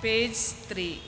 Page 3।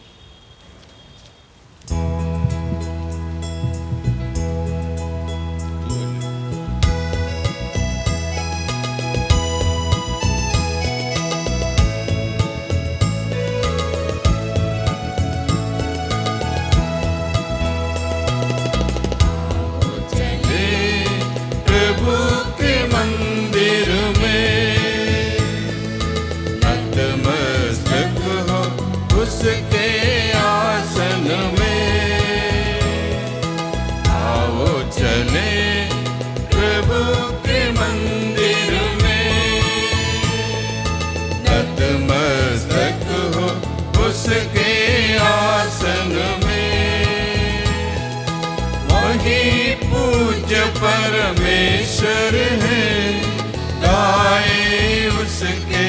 परमेश्वर है, गाए उसके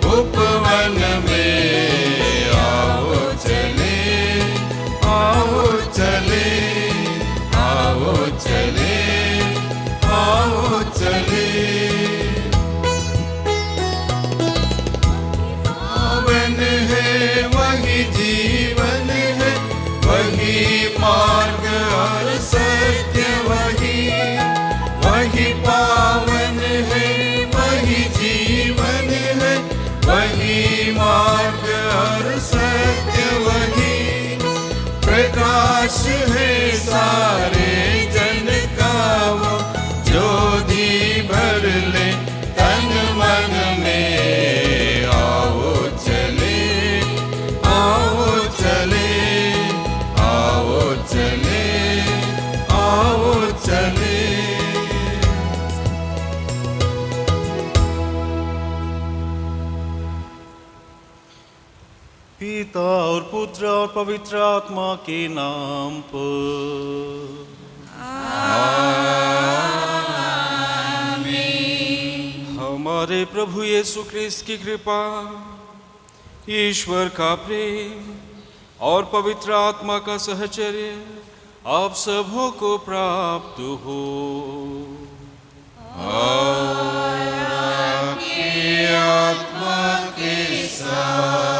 उपवन में। आओ चले, आओ चले, आओ चले, आओ चले। पावन है वही जीवन है, वही मार्ग और सत्य, वही पावन है, वही जीवन है, वही मार्ग और सत्य, वही प्रकाश है सारे जन का, वो ज्योति भर ले तन मन में। आओ चले, आओ चले, आओ चले, आओ चले। पिता और पुत्र और पवित्र आत्मा के नाम पर आमीन। हमारे प्रभु यीशु ख्रिस्त की कृपा, ईश्वर का प्रेम और पवित्र आत्मा का सहचर्य आप सबों को प्राप्त हो। आपकी आत्मा के साथ।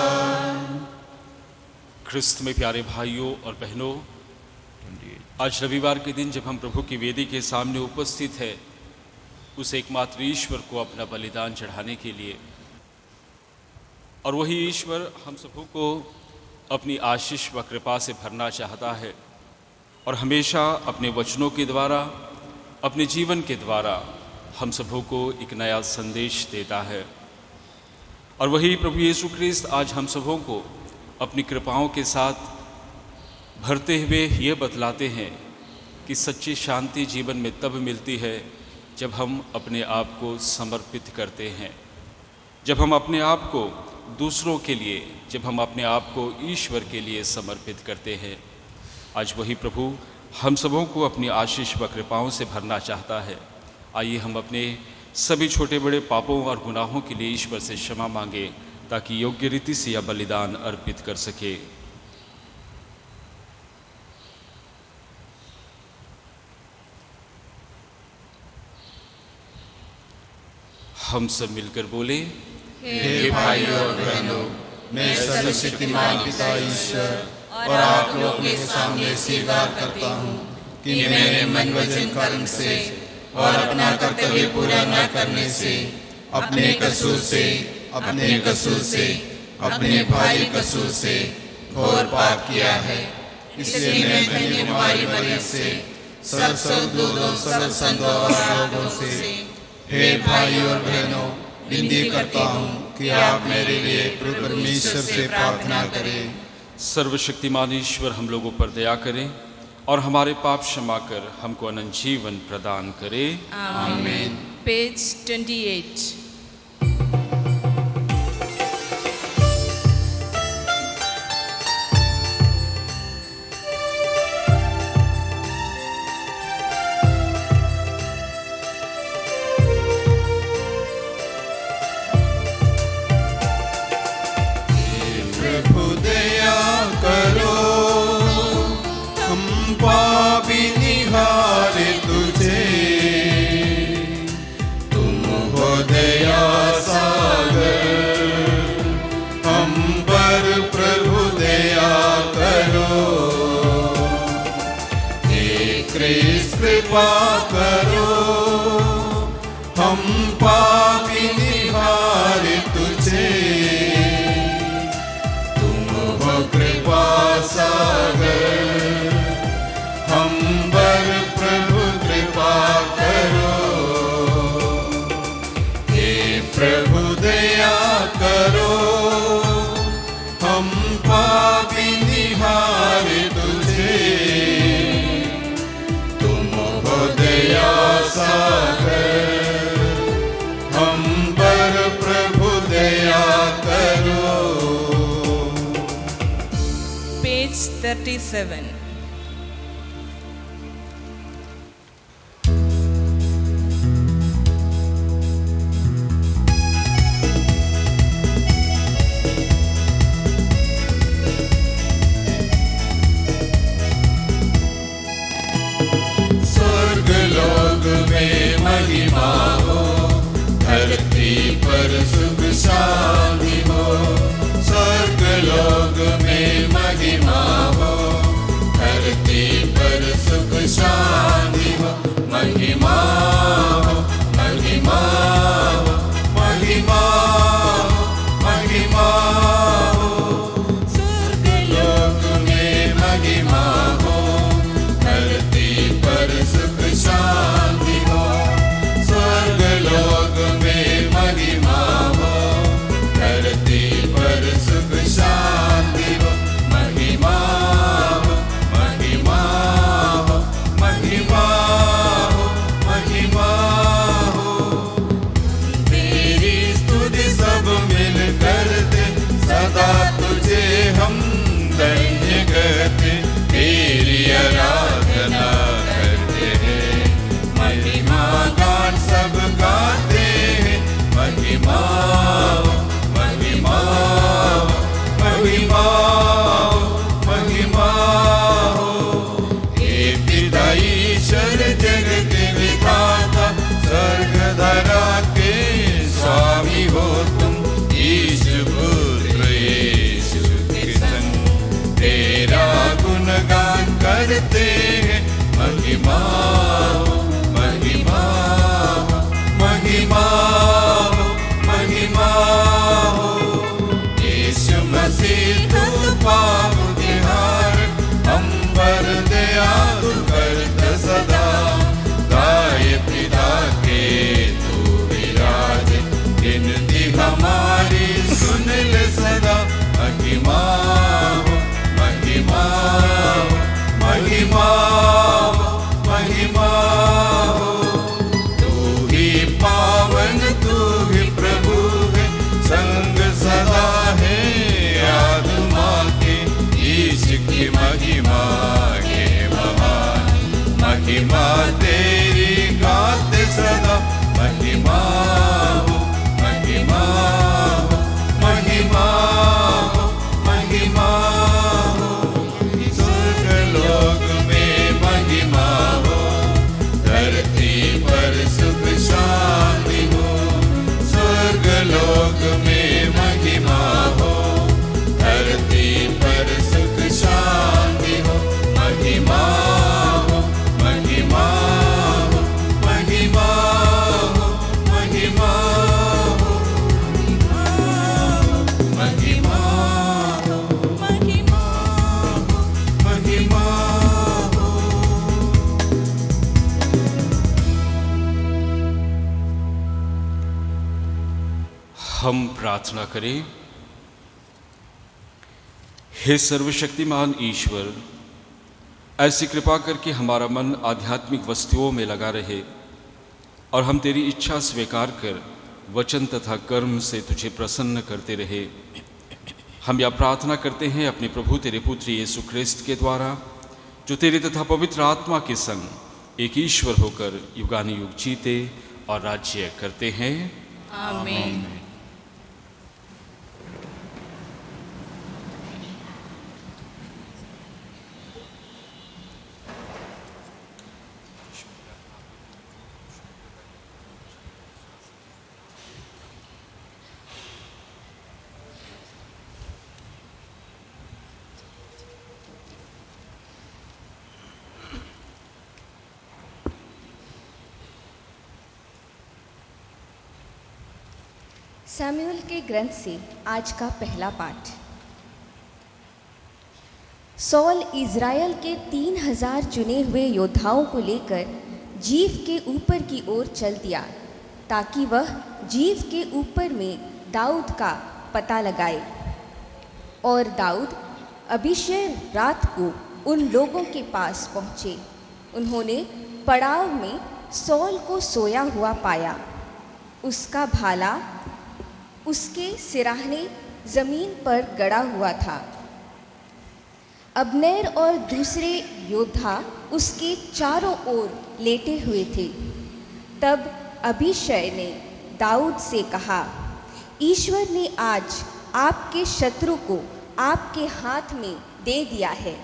ख्रिस्त में प्यारे भाइयों और बहनों, आज रविवार के दिन जब हम प्रभु की वेदी के सामने उपस्थित है, उस एकमात्र ईश्वर को अपना बलिदान चढ़ाने के लिए, और वही ईश्वर हम सबों को अपनी आशीष व कृपा से भरना चाहता है और हमेशा अपने वचनों के द्वारा, अपने जीवन के द्वारा हम सबों को एक नया संदेश देता है। और वही प्रभु यीशु ख्रिस्त आज हम सबों को अपनी कृपाओं के साथ भरते हुए ये बतलाते हैं कि सच्ची शांति जीवन में तब मिलती है जब हम अपने आप को समर्पित करते हैं, जब हम अपने आप को दूसरों के लिए, जब हम अपने आप को ईश्वर के लिए समर्पित करते हैं। आज वही प्रभु हम सबों को अपनी आशीष व कृपाओं से भरना चाहता है। आइए हम अपने सभी छोटे बड़े पापों और गुनाहों के लिए ईश्वर से क्षमा मांगे, ताकि योग्य रीति से यह बलिदान अर्पित कर सके। हम सब मिलकर बोले, हे भाइयों और बहनों, मैं सर्वशक्तिमान पिता ईश्वर और आप लोगों के सामने स्वीकार करता हूँ कि मेरे मन वचन कर्म से और अपना कर्तव्य पूरा न करने से, अपने कसूर से, अपने भाई कसूर से घोर पाप किया है। इसलिए मैं अपनी कुमारी मरियम से, सब दूतों, सब संतों और लोगों से, हे भाई और बहनों, विनती करता हूँ कि आप मेरे लिए परमेश्वर से प्रार्थना करें। सर्वशक्तिमान ईश्वर हम लोगों पर दया करें और हमारे पाप क्षमा कर हमको अनंत जीवन प्रदान करे। आमीन। पेज 28। तुम हो दया 57. स्वर्ग लोक में महिमा हो, धरती पर सुख शांति हो। स्वर्ग लोक में महिमा हो, धरती पर सुख शांति हो। महिमा हो, महिमा हो, महिमा हो, महिमा हो। स्वर्ग लोक में महिमा हो, धरती पर सुख शांति हो। स्वर्ग लोक में महिमा हो, धरती पर सुख शांति हो। महिमा हो, महिमा हो, महिमा हो, महिमा हो। तेरी स्तुति सब मिल करते, सदा तुझे हम धन्य करते। तेरी आराधना करते हैं, महिमा गान सब गाते हैं। महिमा हो, महिमा हो, महिमा हो, महिमा हो। हे पिता ईश्वर जगत विधाता, स्वर्ग धरा के स्वामी हो तुम। यीशु पुत्र यीशु कृष्ण, तेरा गुणगान करते हैं। महिमा हो, महिमा हो, महिमा हो, महिमा हो। यीशु मसीह तू पाप तिहार, हम पर दया तू करत सदा। गाय पिता के तू विराज, विनती हमारी सुन ले सदा। महिमा हो, महिमा हो, महिमा हो, महिमा हो। तू ही पावन, तू ही प्रभु है, संग सदा है आत्मा के। यीशु की महिमा के महान, महिमा तेरी गाते सदा। महिमा हो, महिमा हो, महिमा हो, महिमा हो। स्वर्ग लोक में महिमा हो, धरती पर सुख शांति हो। स्वर्ग लोक में महिमा हो, धरती पर सुख शांति हो। महिमा हो, महिमा हो, महिमा हो, महिमा हो, महिमा हो, महिमा हो, महिमा हो। हम प्रार्थना करें। हे सर्वशक्तिमान ईश्वर, ऐसी कृपा करके हमारा मन आध्यात्मिक वस्तुओं में लगा रहे और हम तेरी इच्छा स्वीकार कर वचन तथा कर्म से तुझे प्रसन्न करते रहे। हम यह प्रार्थना करते हैं अपने प्रभु तेरे पुत्र यीशु ख्रिस्त के द्वारा, जो तेरे तथा पवित्र आत्मा के संग एक ईश्वर होकर युगानुयुग जीते और राज्य करते हैं। आमीन। सैमुअल के ग्रंथ से आज का पहला पाठ। सौल इज़राइल के 3000 चुने हुए योद्धाओं को लेकर जीव के ऊपर की ओर चल दिया, ताकि वह जीव के ऊपर में दाऊद का पता लगाए। और दाऊद अबीशै रात को उन लोगों के पास पहुँचे। उन्होंने पड़ाव में सौल को सोया हुआ पाया। उसका भाला उसके सिराहने जमीन पर गड़ा हुआ था। अब्नेर और दूसरे योद्धा उसके चारों ओर लेटे हुए थे। तब अबीशै ने दाऊद से कहा, ईश्वर ने आज आपके शत्रु को आपके हाथ में दे दिया है।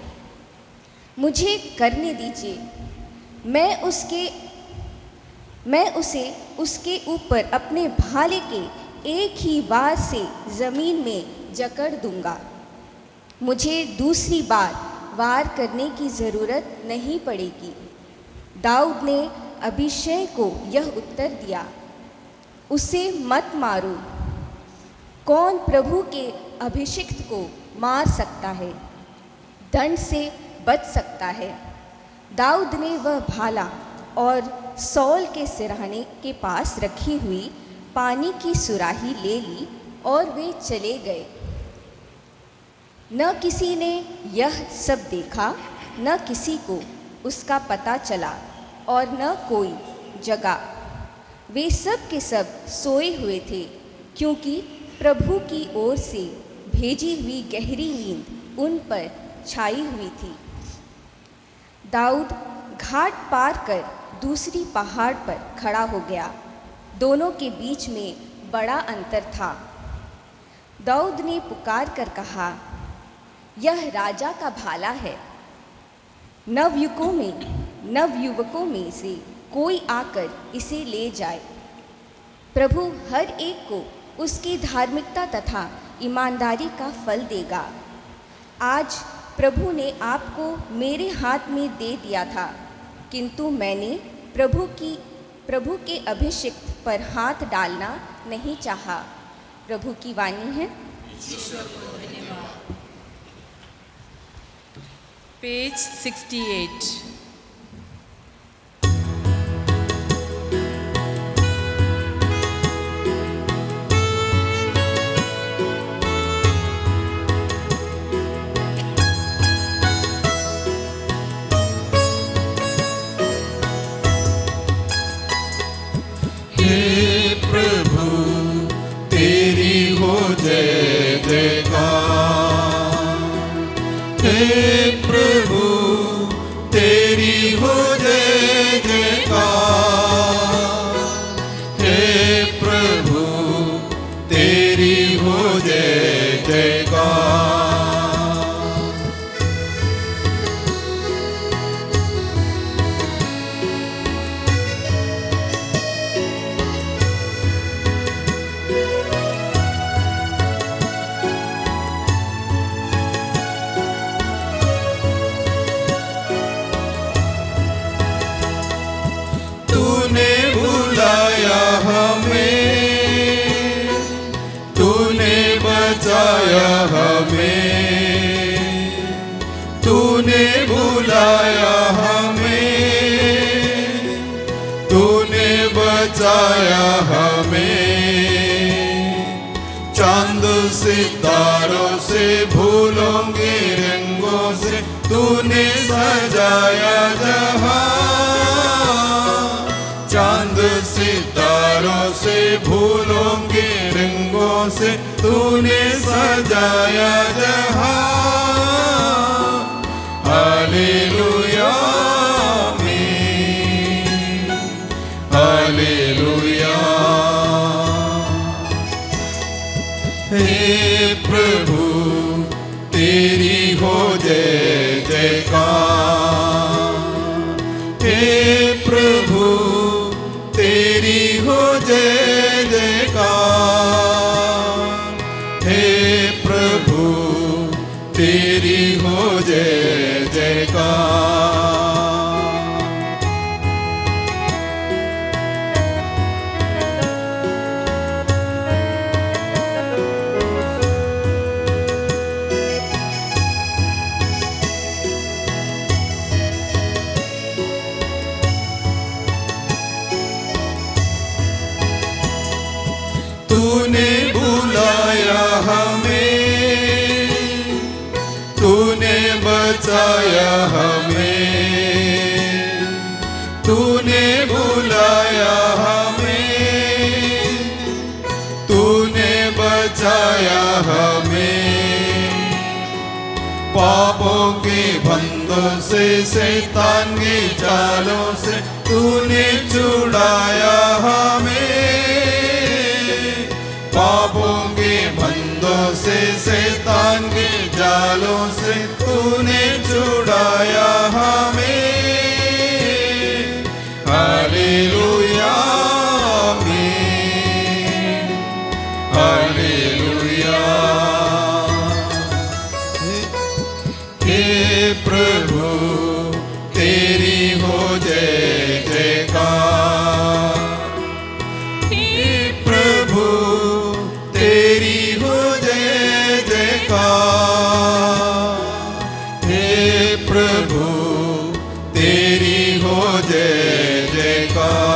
मुझे करने दीजिए, मैं उसे उसके ऊपर अपने भाले के एक ही वार से ज़मीन में जकड़ दूंगा। मुझे दूसरी बार वार करने की ज़रूरत नहीं पड़ेगी। दाऊद ने अबीशै को यह उत्तर दिया, उसे मत मारो। कौन प्रभु के अभिषिक्त को मार सकता है, दंड से बच सकता है। दाऊद ने वह भाला और सौल के सिरहाने के पास रखी हुई पानी की सुराही ले ली और वे चले गए। न किसी ने यह सब देखा, न किसी को उसका पता चला और न कोई जगा। वे सब के सब सोए हुए थे, क्योंकि प्रभु की ओर से भेजी हुई गहरी नींद उन पर छाई हुई थी। दाऊद घाट पार कर दूसरी पहाड़ पर खड़ा हो गया। दोनों के बीच में बड़ा अंतर था। दाऊद ने पुकार कर कहा, यह राजा का भाला है। नवयुवकों में से कोई आकर इसे ले जाए। प्रभु हर एक को उसकी धार्मिकता तथा ईमानदारी का फल देगा। आज प्रभु ने आपको मेरे हाथ में दे दिया था, किंतु मैंने प्रभु के अभिषिक्त पर हाथ डालना नहीं चाहा। प्रभु की वाणी है। पेज 68। जय जयकार। हे प्रभु तेरी हो जय जयकार। हे प्रभु तेरी हो जय जयकार। बचाया हमें, तूने बुलाया हमें, तूने बचाया हमें। चांद सितारों से फूलों के रंगों से तूने सजाया जहां। चांद सितारों से फूलों के रंगों से तूने सजाया जहां। हालेलुया आमीन, हालेलुया। हे प्रभु तेरी हो जय जयकार। हे प्रभु तेरी हो जय जयकार। हे प्रभु तेरी हो जय जयकार। तूने बुलाया हमें, तूने बचाया हमें, तूने बुलाया हमें, तूने बचाया हमें। पापों के बंधों से, शैतान के जालों से तूने छुड़ाया हमें। पापों के बंधों से, शैतान के जालों से तूने छुड़ाया हमें। हालेलुया आमीन, हालेलुया। हे प्रभु तेरी हो जय जयकार, हे प्रभु तेरी हो जय जयकार, हे प्रभु तेरी हो जय जयकार।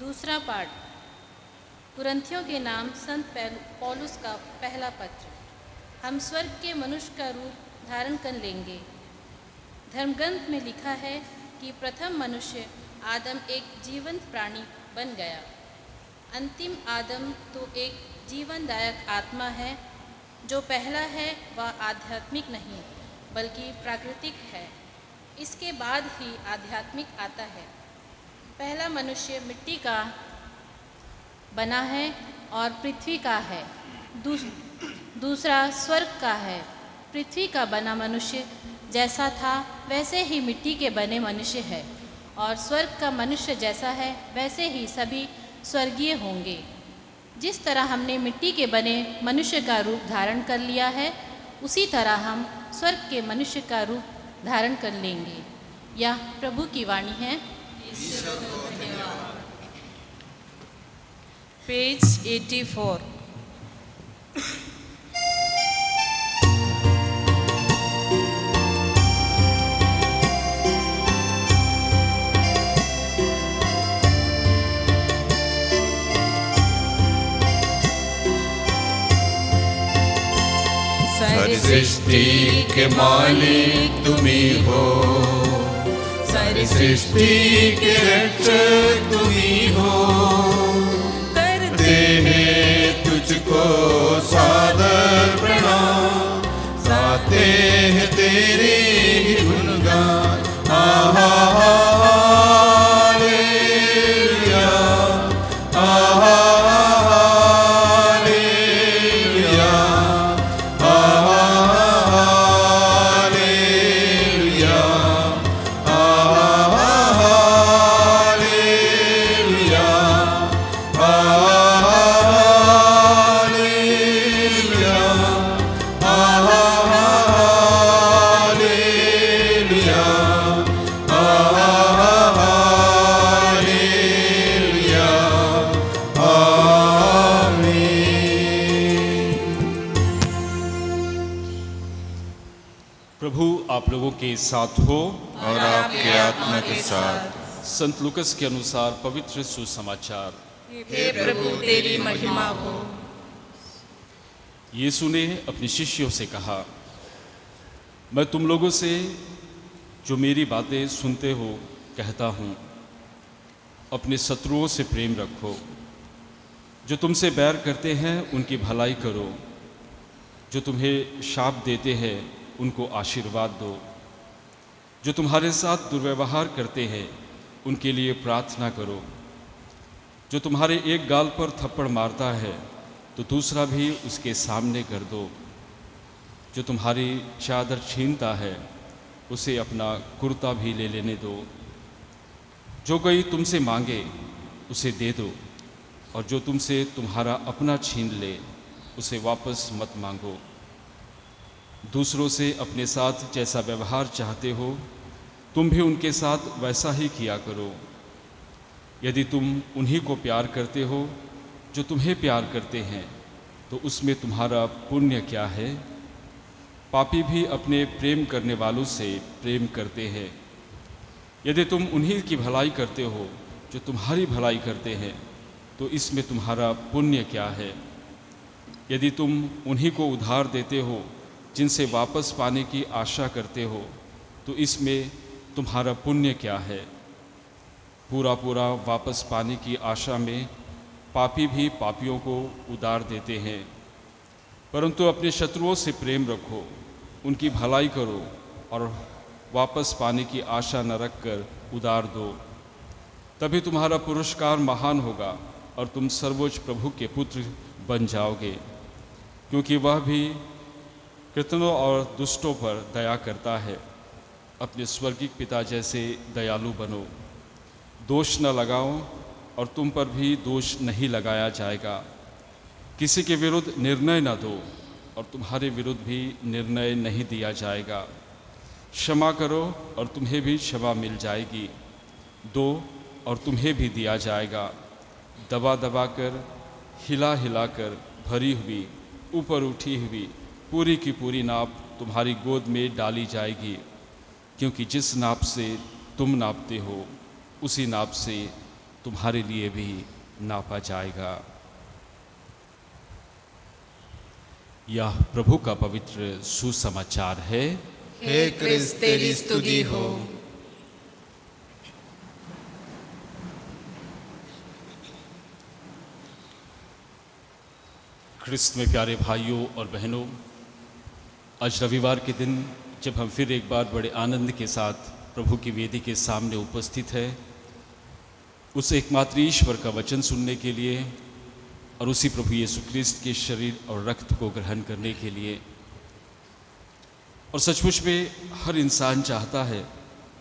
दूसरा पाठ कुरिन्थियों के नाम संत पौलुस का पहला पत्र। हम स्वर्ग के मनुष्य का रूप धारण कर लेंगे। धर्मग्रंथ में लिखा है कि प्रथम मनुष्य आदम एक जीवंत प्राणी बन गया। अंतिम आदम तो एक जीवनदायक आत्मा है। जो पहला है वह आध्यात्मिक नहीं बल्कि प्राकृतिक है, इसके बाद ही आध्यात्मिक आता है। पहला मनुष्य मिट्टी का बना है और पृथ्वी का है। दूसरा स्वर्ग का है। पृथ्वी का बना मनुष्य जैसा था वैसे ही मिट्टी के बने मनुष्य है, और स्वर्ग का मनुष्य जैसा है वैसे ही सभी स्वर्गीय होंगे। जिस तरह हमने मिट्टी के बने मनुष्य का रूप धारण कर लिया है, उसी तरह हम स्वर्ग के मनुष्य का रूप धारण कर लेंगे। यह प्रभु की वाणी है। Page 84. सारी सृष्टि के मालिक तुम्ही हो, सारी सृष्टि के रक्षक तुम्ही हो। करते हैं तुझको सादर प्रणाम, गाते हैं तेरे ही गुणगान। आप लोगों के साथ हो और आपके आत्मा के साथ। संत लूकस के अनुसार पवित्र सुसमाचार। हे प्रभु तेरी महिमा हो। यीशु ने अपने शिष्यों से कहा, मैं तुम लोगों से जो मेरी बातें सुनते हो कहता हूँ, अपने शत्रुओं से प्रेम रखो, जो तुमसे बैर करते हैं उनकी भलाई करो, जो तुम्हें शाप देते हैं उनको आशीर्वाद दो, जो तुम्हारे साथ दुर्व्यवहार करते हैं उनके लिए प्रार्थना करो, जो तुम्हारे एक गाल पर थप्पड़ मारता है तो दूसरा भी उसके सामने कर दो, जो तुम्हारी चादर छीनता है उसे अपना कुर्ता भी ले लेने दो, जो कोई तुमसे मांगे उसे दे दो, और जो तुमसे तुम्हारा अपना छीन ले उसे वापस मत मांगो। दूसरों से अपने साथ जैसा व्यवहार चाहते हो तुम भी उनके साथ वैसा ही किया करो। यदि तुम उन्हीं को प्यार करते हो जो तुम्हें प्यार करते हैं, तो उसमें तुम्हारा पुण्य क्या है। पापी भी अपने प्रेम करने वालों से प्रेम करते हैं। यदि तुम उन्हीं की भलाई करते हो जो तुम्हारी भलाई करते हैं, तो इसमें तुम्हारा पुण्य क्या है। यदि तुम उन्हीं को उधार देते हो जिनसे वापस पाने की आशा करते हो, तो इसमें तुम्हारा पुण्य क्या है। पूरा पूरा वापस पाने की आशा में पापी भी पापियों को उधार देते हैं। परंतु अपने शत्रुओं से प्रेम रखो, उनकी भलाई करो और वापस पाने की आशा न रखकर उधार दो। तभी तुम्हारा पुरस्कार महान होगा और तुम सर्वोच्च प्रभु के पुत्र बन जाओगे, क्योंकि वह भी कृतज्ञों और दुष्टों पर दया करता है। अपने स्वर्गीय पिता जैसे दयालु बनो। दोष न लगाओ और तुम पर भी दोष नहीं लगाया जाएगा। किसी के विरुद्ध निर्णय न दो और तुम्हारे विरुद्ध भी निर्णय नहीं दिया जाएगा। क्षमा करो और तुम्हें भी क्षमा मिल जाएगी। दो और तुम्हें भी दिया जाएगा। दबा दबा कर, हिला हिला कर भरी हुई, ऊपर उठी हुई पूरी की पूरी नाप तुम्हारी गोद में डाली जाएगी, क्योंकि जिस नाप से तुम नापते हो उसी नाप से तुम्हारे लिए भी नापा जाएगा। यह प्रभु का पवित्र सुसमाचार है। हे क्रिस्त तेरी स्तुति हो। ख्रिस्त में प्यारे भाइयों और बहनों, आज रविवार के दिन जब हम फिर एक बार बड़े आनंद के साथ प्रभु की वेदी के सामने उपस्थित है, उस एकमात्र ईश्वर का वचन सुनने के लिए और उसी प्रभु यीशु क्रिस्त के शरीर और रक्त को ग्रहण करने के लिए। और सचमुच में हर इंसान चाहता है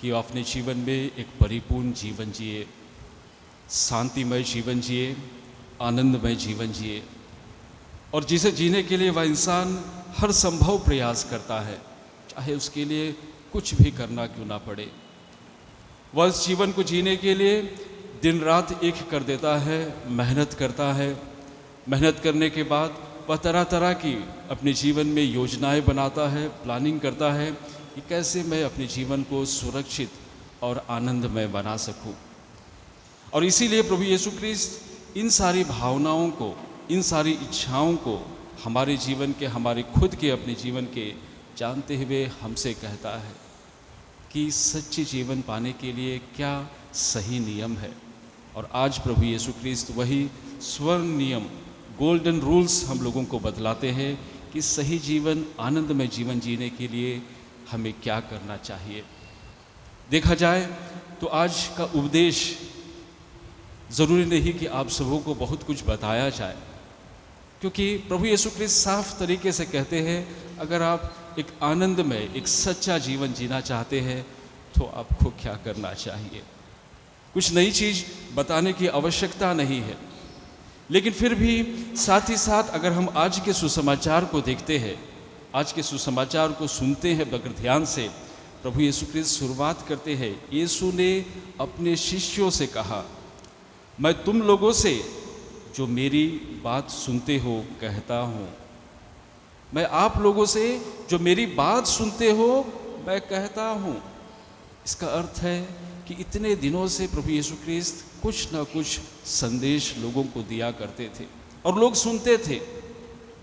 कि वह अपने जीवन में एक परिपूर्ण जीवन जिए, शांतिमय जीवन जिए, आनंदमय जीवन जिए, और जिसे जीने के लिए वह इंसान हर संभव प्रयास करता है, चाहे उसके लिए कुछ भी करना क्यों ना पड़े। वह इस जीवन को जीने के लिए दिन रात एक कर देता है, मेहनत करता है। मेहनत करने के बाद वह तरह तरह की अपने जीवन में योजनाएं बनाता है, प्लानिंग करता है कि कैसे मैं अपने जीवन को सुरक्षित और आनंदमय बना सकूं। और इसीलिए प्रभु यीशु क्रिस्त इन सारी भावनाओं को, इन सारी इच्छाओं को हमारे जीवन के, हमारे खुद के अपने जीवन के जानते हुए हमसे कहता है कि सच्चे जीवन पाने के लिए क्या सही नियम है। और आज प्रभु यीशु क्रिस्त वही स्वर्ण नियम, गोल्डन रूल्स हम लोगों को बतलाते हैं कि सही जीवन, आनंदमय जीवन जीने के लिए हमें क्या करना चाहिए। देखा जाए तो आज का उपदेश ज़रूरी नहीं कि आप सबों को बहुत कुछ बताया जाए, क्योंकि प्रभु यीशु क्रिस्त साफ तरीके से कहते हैं अगर आप एक आनंदमय, एक सच्चा जीवन जीना चाहते हैं तो आपको क्या करना चाहिए। कुछ नई चीज़ बताने की आवश्यकता नहीं है, लेकिन फिर भी साथ ही साथ अगर हम आज के सुसमाचार को देखते हैं, आज के सुसमाचार को सुनते हैं बगैर ध्यान से, प्रभु यीशु क्रिस्त शुरुआत करते हैं। यीशु ने अपने शिष्यों से कहा, मैं तुम लोगों से जो मेरी बात सुनते हो कहता हूँ। मैं आप लोगों से जो मेरी बात सुनते हो मैं कहता हूँ। इसका अर्थ है कि इतने दिनों से प्रभु यीशु क्रिस्त कुछ ना कुछ संदेश लोगों को दिया करते थे और लोग सुनते थे।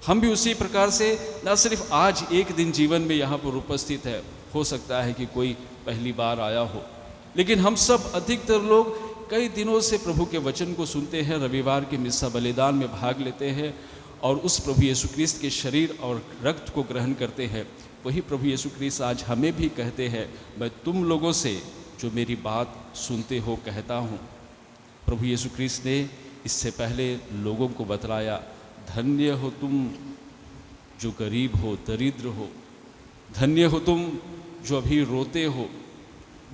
हम भी उसी प्रकार से न सिर्फ आज एक दिन जीवन में यहाँ पर उपस्थित है, हो सकता है कि कोई पहली बार आया हो, लेकिन हम सब अधिकतर लोग कई दिनों से प्रभु के वचन को सुनते हैं, रविवार के मिस्सा बलिदान में भाग लेते हैं और उस प्रभु यीशु क्रिस्त के शरीर और रक्त को ग्रहण करते हैं। वही प्रभु यीशु क्रिस्त आज हमें भी कहते हैं, मैं तुम लोगों से जो मेरी बात सुनते हो कहता हूँ। प्रभु यीशु क्रिस्त ने इससे पहले लोगों को बतलाया, धन्य हो तुम जो गरीब हो, दरिद्र हो, धन्य हो तुम जो अभी रोते हो,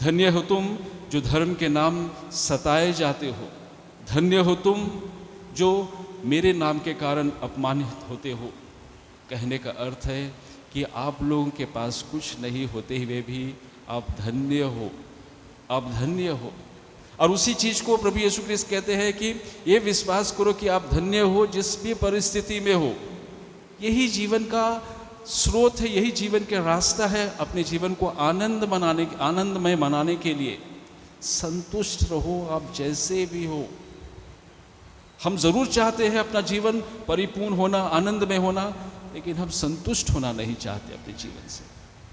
धन्य हो तुम जो धर्म के नाम सताए जाते हो, धन्य हो तुम जो मेरे नाम के कारण अपमानित होते हो। कहने का अर्थ है कि आप लोगों के पास कुछ नहीं होते हुए भी आप धन्य हो, आप धन्य हो। और उसी चीज़ को प्रभु यीशु क्रिस्त कहते हैं कि ये विश्वास करो कि आप धन्य हो जिस भी परिस्थिति में हो। यही जीवन का स्रोत है, यही जीवन का रास्ता है। अपने जीवन को आनंदमय बनाने के लिए संतुष्ट रहो, आप जैसे भी हो। हम जरूर चाहते हैं अपना जीवन परिपूर्ण होना, आनंदमय होना, लेकिन हम संतुष्ट होना नहीं चाहते अपने जीवन से।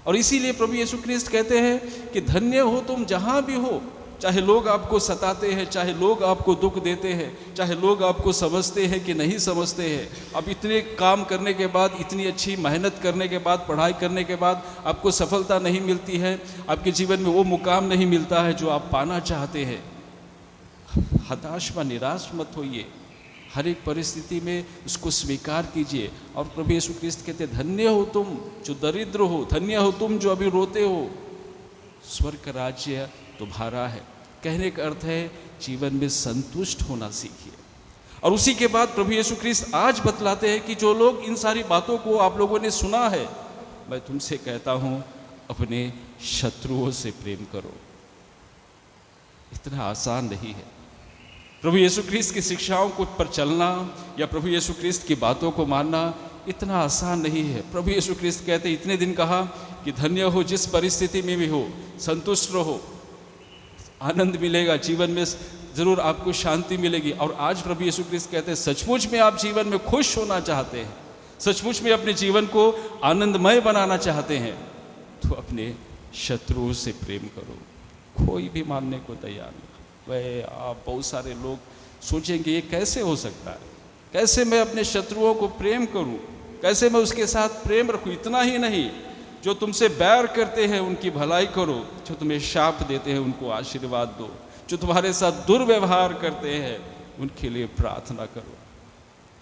और इसीलिए प्रभु यीशु क्रिस्त कहते हैं कि धन्य हो तुम जहां भी हो, चाहे लोग आपको सताते हैं, चाहे लोग आपको दुख देते हैं, चाहे लोग आपको समझते हैं कि नहीं समझते हैं। अब इतने काम करने के बाद, इतनी अच्छी मेहनत करने के बाद, पढ़ाई करने के बाद आपको सफलता नहीं मिलती है, आपके जीवन में वो मुकाम नहीं मिलता है जो आप पाना चाहते हैं। हताश व निराश मत होइए, हर एक परिस्थिति में उसको स्वीकार कीजिए। और प्रभु यीशु क्रिस्त कहते हैं धन्य हो तुम जो दरिद्र हो, धन्य हो तुम जो अभी रोते हो, स्वर्ग का राज्य तुम्हारा है। कहने का अर्थ है जीवन में संतुष्ट होना सीखिए। और उसी के बाद प्रभु यीशु क्रिस्त आज बतलाते हैं कि जो लोग इन सारी बातों को आप लोगों ने सुना है, मैं तुमसे कहता हूं अपने शत्रुओं से प्रेम करो। इतना आसान नहीं है प्रभु यीशु क्रिस्त की शिक्षाओं को पर चलना या प्रभु यीशु क्रिस्त की बातों को मानना, इतना आसान नहीं है। प्रभु यीशु क्रिस्त कहते इतने दिन कहा कि धन्य हो जिस परिस्थिति में भी हो, संतुष्ट रहो, आनंद मिलेगा जीवन में, जरूर आपको शांति मिलेगी। और आज प्रभु यीशु क्रिस्त कहते हैं सचमुच में आप जीवन में खुश होना चाहते हैं, सचमुच में अपने जीवन को आनंदमय बनाना चाहते हैं, तो अपने शत्रुओं से प्रेम करो। कोई भी मानने को तैयार नहीं। वह आप बहुत सारे लोग सोचेंगे ये कैसे हो सकता है, कैसे मैं अपने शत्रुओं को प्रेम करूं, कैसे मैं उसके साथ प्रेम रखूं। इतना ही नहीं, जो तुमसे बैर करते हैं उनकी भलाई करो, जो तुम्हें शाप देते हैं उनको आशीर्वाद दो, जो तुम्हारे साथ दुर्व्यवहार करते हैं उनके लिए प्रार्थना करो।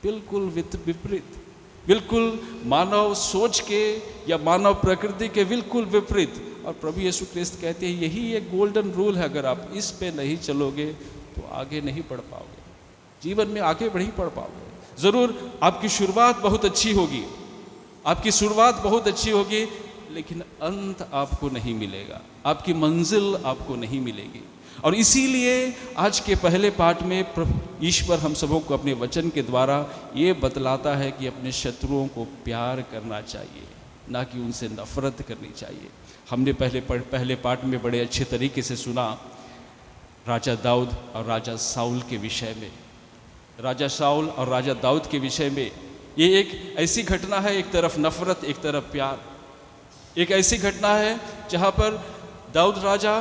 बिल्कुल विपरीत, बिल्कुल मानव सोच के या मानव प्रकृति के बिल्कुल विपरीत। और प्रभु यीशु क्रिस्त कहते हैं यही एक गोल्डन रूल है, अगर आप इस पे नहीं चलोगे तो आगे नहीं बढ़ पाओगे, जीवन में आगे नहीं बढ़ पाओगे। जरूर आपकी शुरुआत बहुत अच्छी होगी, आपकी शुरुआत बहुत अच्छी होगी, लेकिन अंत आपको नहीं मिलेगा, आपकी मंजिल आपको नहीं मिलेगी। और इसीलिए आज के पहले पाठ में ईश्वर हम सबों को अपने वचन के द्वारा ये बतलाता है कि अपने शत्रुओं को प्यार करना चाहिए, ना कि उनसे नफरत करनी चाहिए। हमने पहले पाठ में बड़े अच्छे तरीके से सुना राजा दाऊद और राजा साउल के विषय में, राजा साउल और राजा दाऊद के विषय में। ये एक ऐसी घटना है, एक तरफ नफरत एक तरफ प्यार। एक ऐसी घटना है जहाँ पर दाऊद राजा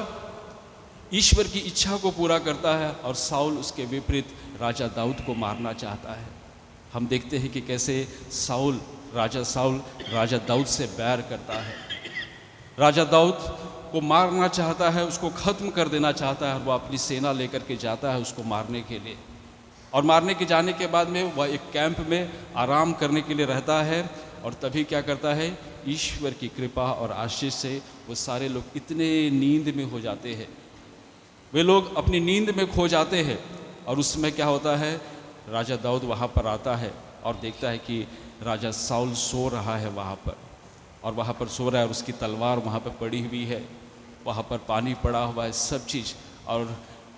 ईश्वर की इच्छा को पूरा करता है और साउल उसके विपरीत राजा दाऊद को मारना चाहता है। हम देखते हैं कि कैसे राजा साउल राजा दाऊद से बैर करता है, राजा दाऊद को मारना चाहता है, उसको खत्म कर देना चाहता है। और वह अपनी सेना लेकर के जाता है उसको मारने के लिए। और मारने के जाने के बाद में वह एक कैंप में आराम करने के लिए रहता है। और तभी क्या करता है, ईश्वर की कृपा और आशीष से वो सारे लोग इतने नींद में हो जाते हैं, वे लोग अपनी नींद में खो जाते हैं। और उसमें क्या होता है, राजा दाऊद वहाँ पर आता है और देखता है कि राजा साउल सो रहा है वहाँ पर, और वहाँ पर सो रहा है और उसकी तलवार वहाँ पर पड़ी हुई है, वहाँ पर पानी पड़ा हुआ है, सब चीज़। और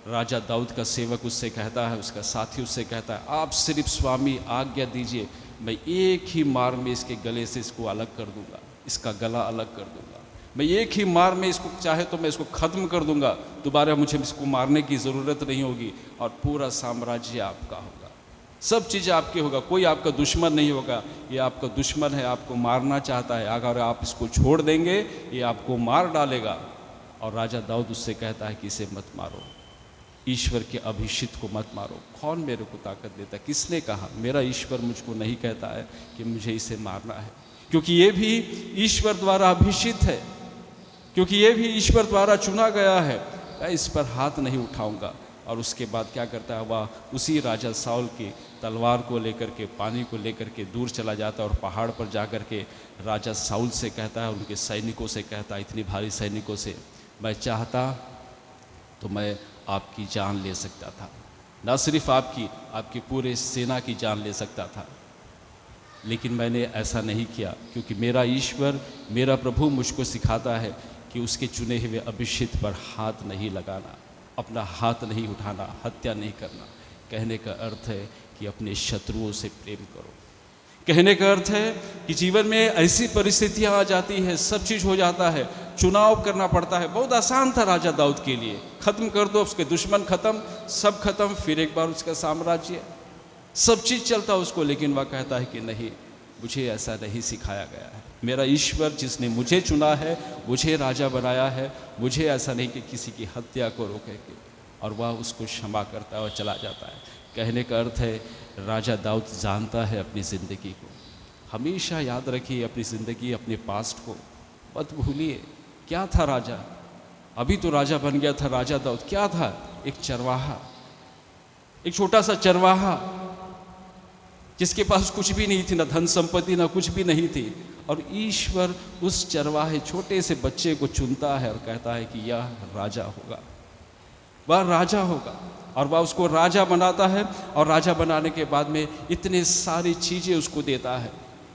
राजा दाऊद का सेवक उससे कहता है, उसका साथी उससे कहता है, आप सिर्फ स्वामी आज्ञा दीजिए, मैं एक ही मार में इसके गले से इसको अलग कर दूंगा, इसका गला अलग कर दूंगा, मैं एक ही मार में इसको, चाहे तो मैं इसको ख़त्म कर दूंगा, दोबारा मुझे इसको मारने की ज़रूरत नहीं होगी, और पूरा साम्राज्य आपका होगा, सब चीज़ें आपकी होगा, कोई आपका दुश्मन नहीं होगा। ये आपका दुश्मन है, आपको मारना चाहता है, अगर आप इसको छोड़ देंगे ये आपको मार डालेगा। और राजा दाऊद उससे कहता है कि इसे मत मारो, ईश्वर के अभिषिक्त को मत मारो। कौन मेरे को ताकत देता है, किसने कहा, मेरा ईश्वर मुझको नहीं कहता है कि मुझे इसे मारना है, क्योंकि ये भी ईश्वर द्वारा अभिषिक्त है, क्योंकि ये भी ईश्वर द्वारा चुना गया है, मैं इस पर हाथ नहीं उठाऊंगा। और उसके बाद क्या करता है, वह उसी राजा साउल की तलवार को लेकर के, पानी को लेकर के दूर चला जाता है और पहाड़ पर जा कर के राजा साउल से कहता है, उनके सैनिकों से कहता है, इतनी भारी सैनिकों से, मैं चाहता तो मैं आपकी जान ले सकता था, ना सिर्फ आपकी पूरे सेना की जान ले सकता था, लेकिन मैंने ऐसा नहीं किया, क्योंकि मेरा ईश्वर, मेरा प्रभु मुझको सिखाता है कि उसके चुने हुए अभिषिक्त पर हाथ नहीं लगाना। अपना हाथ नहीं उठाना, हत्या नहीं करना। कहने का अर्थ है कि अपने शत्रुओं से प्रेम करो। कहने का अर्थ है कि जीवन में ऐसी परिस्थितियां आ जाती है, सब चीज़ हो जाता है, चुनाव करना पड़ता है। बहुत आसान था राजा दाऊद के लिए, खत्म कर दो, उसके दुश्मन खत्म, सब खत्म, फिर एक बार उसका साम्राज्य, सब चीज़ चलता उसको। लेकिन वह कहता है कि नहीं, मुझे ऐसा नहीं सिखाया गया है। मेरा ईश्वर जिसने मुझे चुना है, मुझे राजा बनाया है, मुझे ऐसा नहीं कि किसी की हत्या को रोकेंगे। और वह उसको क्षमा करता है और चला जाता है। कहने का अर्थ है राजा दाऊद जानता है अपनी ज़िंदगी को। हमेशा याद रखिए अपनी ज़िंदगी, अपने पास्ट को मत भूलिए। क्या था राजा? अभी तो राजा बन गया था राजा दाऊद। क्या था? एक चरवाहा, एक छोटा सा चरवाहा जिसके पास कुछ भी नहीं थी, ना धन संपत्ति, ना कुछ भी नहीं थी। और ईश्वर उस चरवाहे छोटे से बच्चे को चुनता है और कहता है कि यह राजा होगा, वह राजा होगा। और वह उसको राजा बनाता है, और राजा बनाने के बाद में इतने सारी चीज़ें उसको देता है,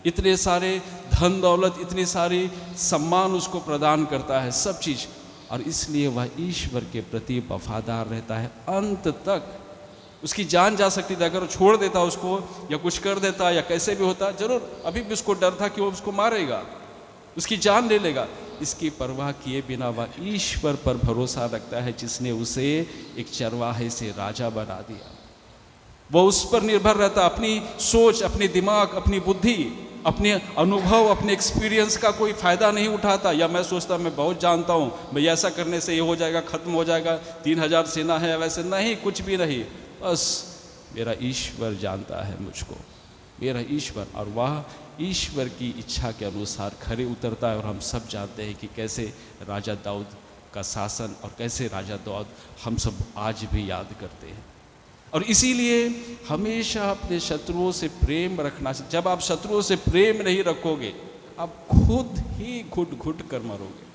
इतने सारे धन दौलत, इतनी सारी सम्मान उसको प्रदान करता है, सब चीज़। और इसलिए वह ईश्वर के प्रति वफादार रहता है अंत तक। उसकी जान जा सकती थी, अगर वो छोड़ देता उसको या कुछ कर देता या कैसे भी होता, जरूर अभी भी उसको डर था कि वो उसको मारेगा, उसकी जान ले लेगा। इसकी परवाह किए बिना वह ईश्वर पर भरोसा रखता है जिसने उसे एक चरवाहे से राजा बना दिया। वो उस पर निर्भर रहता, अपनी सोच, अपने दिमाग, अपनी बुद्धि, अपने अनुभव, अपने एक्सपीरियंस का कोई फ़ायदा नहीं उठाता। या मैं सोचता मैं बहुत जानता हूँ, मैं ऐसा करने से ये हो जाएगा, ख़त्म हो जाएगा, 3000 सेना है, वैसे नहीं, कुछ भी नहीं। बस मेरा ईश्वर जानता है मुझको, मेरा ईश्वर। और वह ईश्वर की इच्छा के अनुसार खरे उतरता है। और हम सब जानते हैं कि कैसे राजा दाऊद का शासन और कैसे राजा दाऊद हम सब आज भी याद करते हैं। और इसीलिए हमेशा अपने शत्रुओं से प्रेम रखना चाहिए। जब आप शत्रुओं से प्रेम नहीं रखोगे, आप खुद ही घुट घुट कर मरोगे।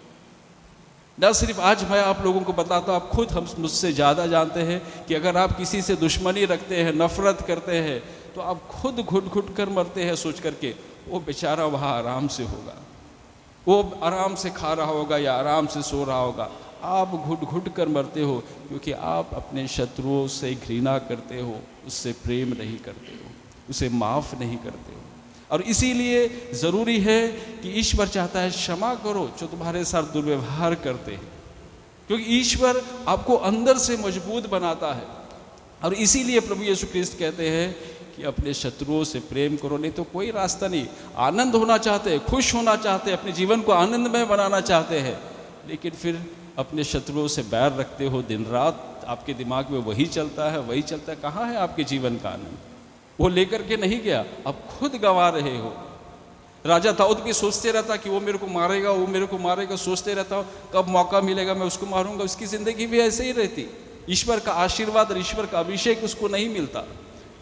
न सिर्फ आज मैं आप लोगों को बताता हूँ, आप खुद हम मुझसे ज़्यादा जानते हैं कि अगर आप किसी से दुश्मनी रखते हैं, नफरत करते हैं, तो आप खुद घुट घुट कर मरते हैं सोच करके वो बेचारा वहाँ आराम से होगा, वो आराम से खा रहा होगा या आराम से सो रहा होगा। आप घुट घुट कर मरते हो क्योंकि आप अपने शत्रुओं से घृणा करते हो, उससे प्रेम नहीं करते हो, उसे माफ़ नहीं करते हो। और इसीलिए ज़रूरी है कि ईश्वर चाहता है क्षमा करो जो तुम्हारे साथ दुर्व्यवहार करते हैं, क्योंकि ईश्वर आपको अंदर से मजबूत बनाता है। और इसीलिए प्रभु यीशु ख्रिस्त कहते हैं कि अपने शत्रुओं से प्रेम करो, नहीं तो कोई रास्ता नहीं। आनंद होना चाहते हैं, खुश होना चाहते हैं, अपने जीवन को आनंदमय बनाना चाहते हैं, लेकिन फिर अपने शत्रुओं से बैर रखते हो, दिन रात आपके दिमाग में वही चलता है, वही चलता है। कहाँ है आपके जीवन का आनंद? वो लेकर के नहीं गया, आप खुद गंवा रहे हो। राजा दाऊद भी सोचते रहता कि वो मेरे को मारेगा, वो मेरे को मारेगा, सोचते रहता हूँ कब मौका मिलेगा मैं उसको मारूंगा। उसकी ज़िंदगी भी ऐसे ही रहती, ईश्वर का आशीर्वाद और ईश्वर का अभिषेक उसको नहीं मिलता।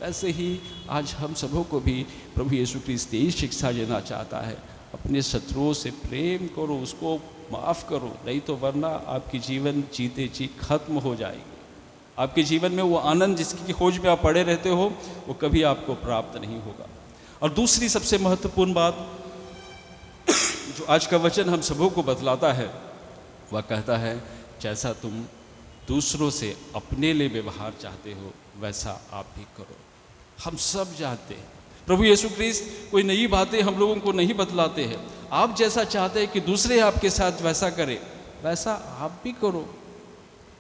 ऐसे ही आज हम सबों को भी प्रभु यीशु ख्रिस्त यही शिक्षा देना चाहता है, अपने शत्रुओं से प्रेम करो, उसको माफ़ करो, नहीं तो वरना आपकी जीवन जीते जी खत्म हो जाएगी। आपके जीवन में वो आनंद जिसकी खोज में आप पड़े रहते हो, वो कभी आपको प्राप्त नहीं होगा। और दूसरी सबसे महत्वपूर्ण बात जो आज का वचन हम सबों को बतलाता है, वह कहता है जैसा तुम दूसरों से अपने लिए व्यवहार चाहते हो वैसा आप भी करो। हम सब जानते हैं प्रभु यीशु ख्रिस्त कोई नई बातें हम लोगों को नहीं बतलाते हैं। आप जैसा चाहते हैं कि दूसरे आपके साथ वैसा करें, वैसा आप भी करो।